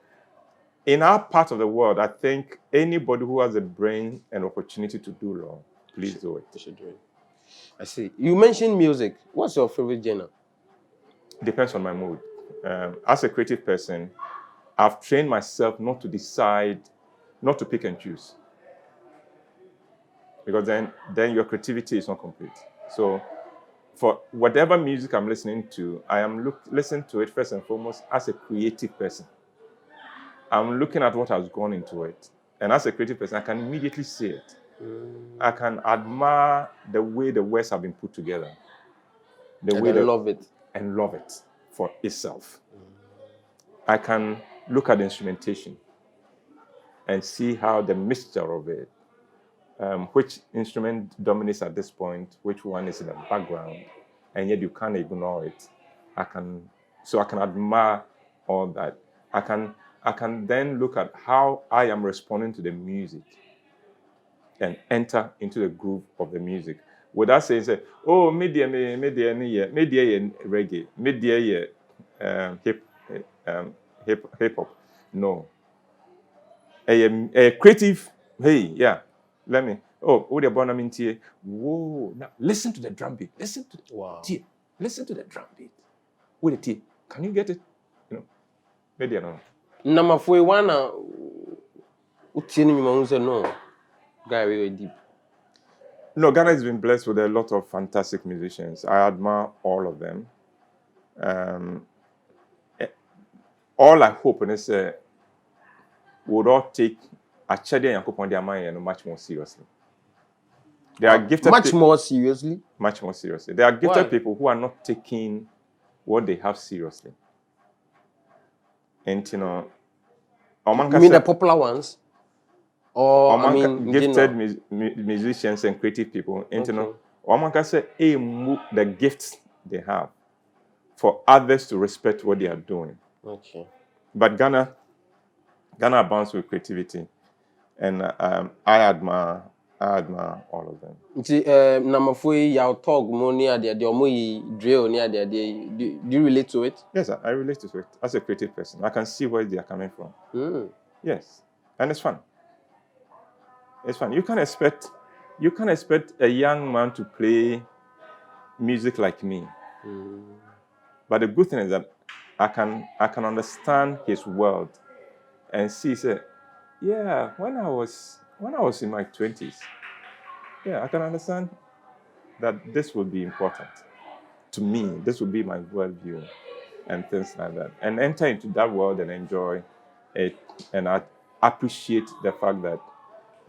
in our part of the world, I think anybody who has a brain and opportunity to do law, please do it. You should do it. I see. You mentioned music. What's your favorite genre? Depends on my mood. As a creative person, I've trained myself not to decide, not to pick and choose. Because then your creativity is not complete. So for whatever music I'm listening to, I am listening to it first and foremost as a creative person. I'm looking at what has gone into it. And as a creative person, I can immediately see it. I can admire the way the words have been put together. Love it. And love it for itself. I can look at the instrumentation and see how the mixture of it, which instrument dominates at this point, which one is in the background, and yet you can't ignore it. I can admire all that. I can then look at how I am responding to the music and enter into the groove of the music. Without saying, oh, media reggae, media hip hop. No. A creative, hey, yeah. Let me. Oh, what about Namintie? Whoa. Now listen to the drum beat. Listen to the tea. Listen to the drum beat. With the tea. Can you get it? You know. Media no. Number 41 no. Guy very deep. No, Ghana has been blessed with a lot of fantastic musicians. I admire all of them. All I hope is would all take Achade and Yankopon Diamaya much more seriously. They are gifted more seriously? Much more seriously. They are gifted people who are not taking what they have seriously. And you know, you mean the popular ones? Or I mean gifted musicians and creative people. And you know, Omanka say the gifts they have for others to respect what they are doing. Okay. But Ghana abounds with creativity, and I admire all of them. Number 4, your talk money at the drill near the do you relate to it? Yes, I relate to it as a creative person. I can see where they are coming from. Yes, and it's fun. It's fun. You can't expect a young man to play music like me. But the good thing is that I can understand his world and see, say, yeah, when I was in my 20s, yeah, I can understand that this would be important to me. This would be my worldview and things like that. And enter into that world and enjoy it. And I appreciate the fact that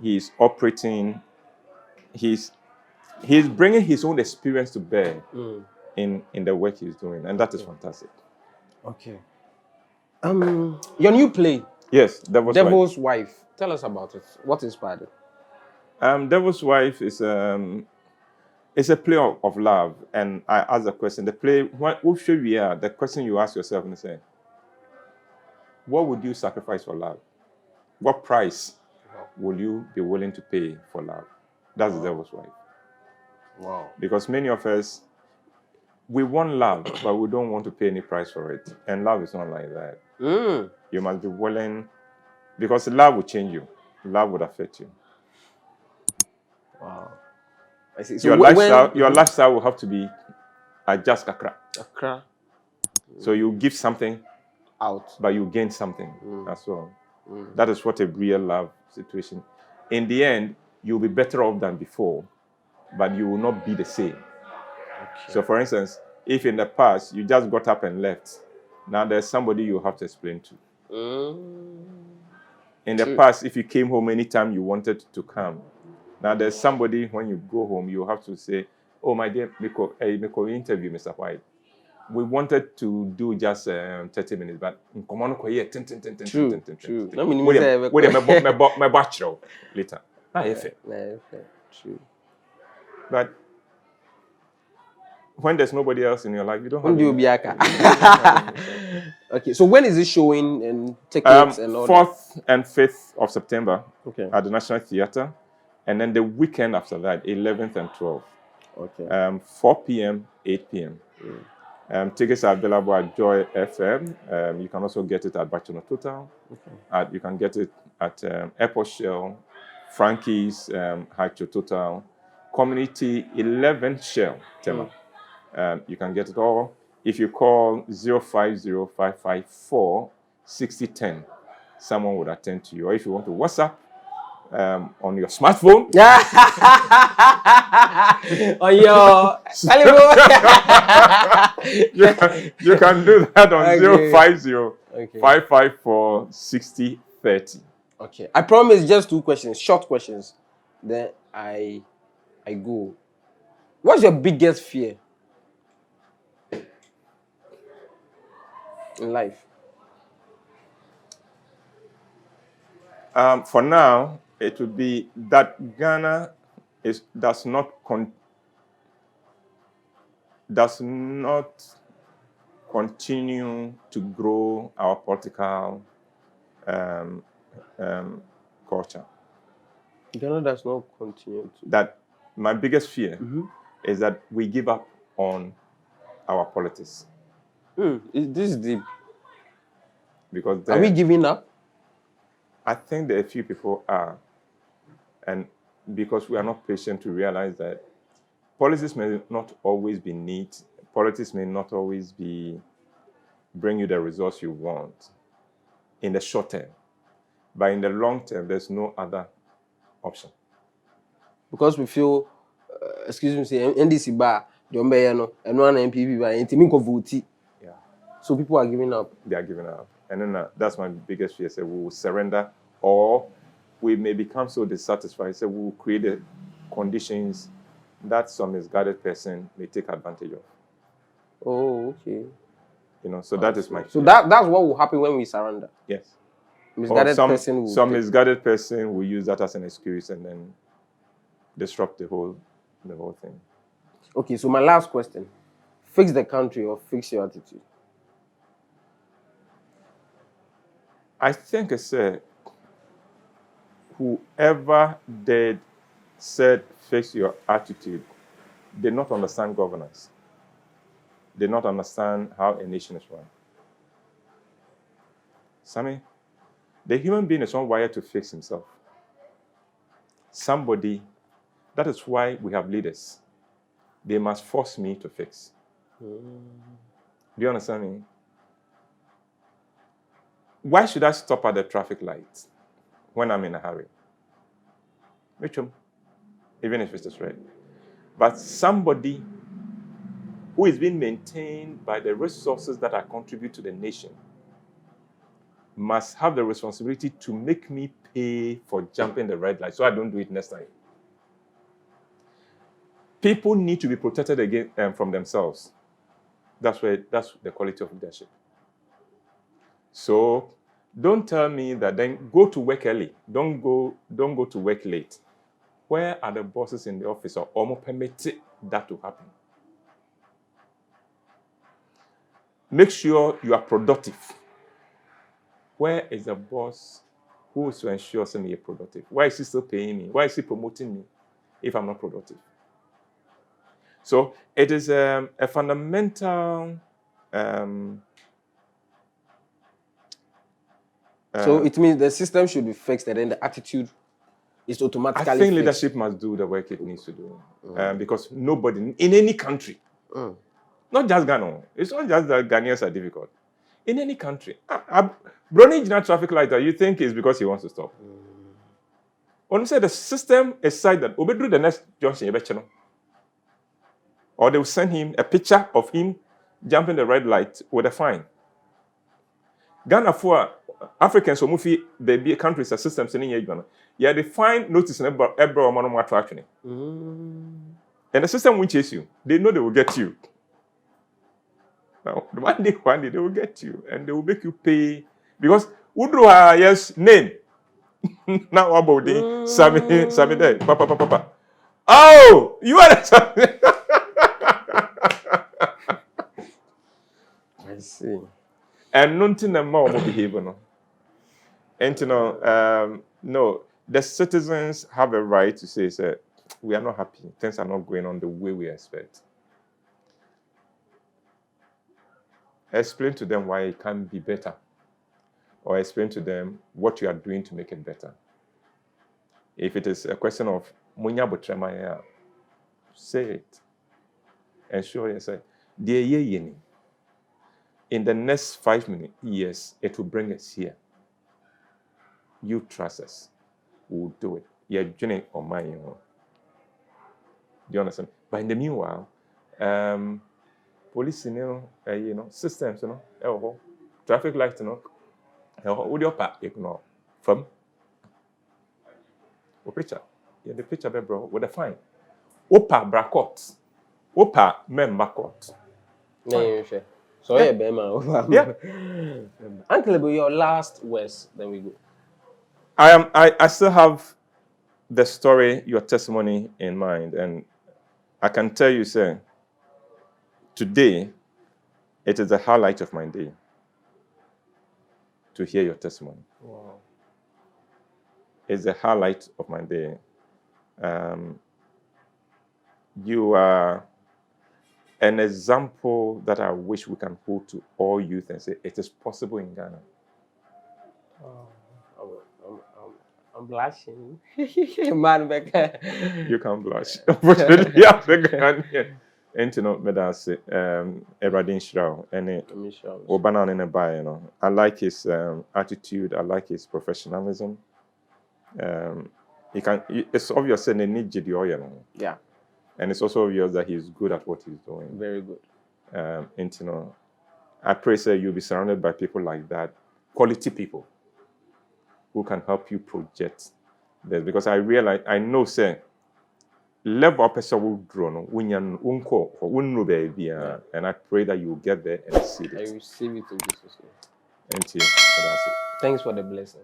he's operating, he's bringing his own experience to bear in the work he's doing. And that is fantastic. Okay. Your new play. Yes, Devil's Wife. Tell us about it. What inspired it? Devil's Wife is a play of love. And I ask the question, the play, who should we are? The question you ask yourself and say, what would you sacrifice for love? What price will you be willing to pay for love? That's the Devil's Wife. Wow. Because many of us, we want love, but we don't want to pay any price for it. And love is not like that. You must be willing, because love will change you. Love would affect you. Wow. I see. So your lifestyle will have to be adjust kakra. Kakra. So you give something out. but you gain something as well. That is what a real love situation. In the end, you'll be better off than before, but you will not be the same. Okay. So, for instance, if in the past you just got up and left, now there's somebody you have to explain to. In the past, if you came home anytime you wanted to come, now there's somebody when you go home, you have to say, "Oh, my dear, Miko, interview, Mr. White. We wanted to do just 30 minutes, but true. My bachelor later. True. But when there's nobody else in your life, you don't have Okay, so when is it showing and tickets and all 4th and 5th of September at the National Theatre, and then the weekend after that, 11th and 12th. Okay. 4 p.m., 8 p.m. Tickets are available at Joy FM. You can also get it at Bachelor Total. Okay. You can get it at Airport Shell, Frankie's, Hacho Total, Community 11 Shell, Tema. You can get it all. If you call 050-554-6010, someone would attend to you. Or if you want to WhatsApp on your smartphone. On your you can do that on 050-554-6030. Okay. I promise just 2 questions, short questions. Then I go. What's your biggest fear in life? For now, it would be that Ghana does not continue to grow our political culture. Ghana does not continue to. That my biggest fear is that we give up on our politics. This is deep. Because are we giving up? I think that a few people are. And because we are not patient to realize that politics may not always be neat. Politics may not always bring you the results you want in the short term. But in the long term, there's no other option. Because we feel, excuse me, say NDC bar, the Ombeyano, and one MPP by Intiminko Vuti. Yeah. So people are giving up. They are giving up. And then that's my biggest fear. Say we will surrender, or we may become so dissatisfied. So we will create the conditions that some misguided person may take advantage of. Oh, okay. You know, so that is my fear. So that's what will happen when we surrender. Yes. Misguided person will some misguided person will use that as an excuse and then disrupt the whole thing. Okay, so my last question: fix the country or fix your attitude? I think it's whoever said fix your attitude did not understand governance. Did not understand how a nation is run. Sammy, the human being is not wired to fix himself. That is why we have leaders. They must force me to fix. Do you understand me? Why should I stop at the traffic light when I'm in a hurry? Even if it's red. But somebody who is being maintained by the resources that I contribute to the nation must have the responsibility to make me pay for jumping the red light so I don't do it next time. People need to be protected again from themselves. That's the quality of leadership. So don't tell me that then go to work early. Don't go to work late. Where are the bosses in the office or almost permit that to happen? Make sure you are productive. Where is the boss who is to ensure me are productive? Why is he still paying me? Why is he promoting me if I'm not productive? So it is a fundamental. So it means the system should be fixed, and then the attitude is automatically. I think leadership must do the work it needs to do, because nobody in any country, not just Ghana, it's not just that Ghanaians are difficult. in any country. Brony Jina traffic light, you think is because he wants to stop. When you say the system is such that Obedru the next junction, or they will send him a picture of him jumping the red light with a fine. Ghana for Africans who move the big countries a system sending you. Yeah, they find notice in every man attraction. And the system will chase you. They know they will get you. Now, one day they will get you and they will make you pay because Udru yes name. Now about the Sammy there. Papa. Oh, you are the I see. And nothing more behavior no. And you know, no, the citizens have a right to say, we are not happy. Things are not going on the way we expect. Explain to them why it can be better. Or explain to them what you are doing to make it better. If it is a question of munya botrema, say it. And show yourself. In the next 5 minutes, years, it will bring us here. You trust us. We will do it. You're doing it on my own. Do you understand? But in the meanwhile, police, systems, traffic lights, what your part, from the picture. Yeah, the picture, bro, with a fine. Opa brakot. Opa membakot. No, sure. So yeah, Bema. Yeah. Uncle Ebo, your last words, then we go. I still have the story, your testimony in mind, and I can tell you, sir, today it is the highlight of my day to hear your testimony. Wow. It's the highlight of my day. You are an example that I wish we can hold to all youth and say it is possible in Ghana. I'm blushing. Man, You can blush. Unfortunately, African. And you know, medase Eradin Shrao and Obana in a buy, I like his attitude, I like his professionalism. It's obvious that he needs the yeah. And it's also obvious that he's good at what he's doing. Very good. And I pray, sir, you'll be surrounded by people like that, quality people who can help you project this. Because I know, sir, level up a will grow, and I pray that you will get there and see it. I receive it in Jesus' name. That's it. Thanks for the blessing.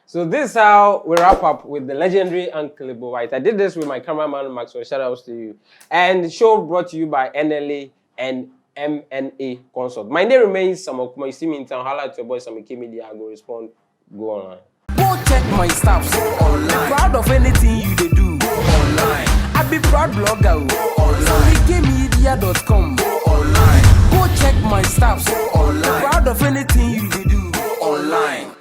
So this is how we wrap up with the legendary Uncle Ebo. Right? I did this with my cameraman Maxwell. Shout outs to you. And the show brought to you by NLA and MNA Consult. My name remains Sammykaymedia. You see me in town. Highlight your boy Sammykaymedia. I go respond. Go online. Go check my stuff. Go online. Proud of anything you they do. Go online. I be proud blogger. Go online. Sammykaymedia.com. Go online. Go check my stuff. Go online. Proud of anything you they do. Go online.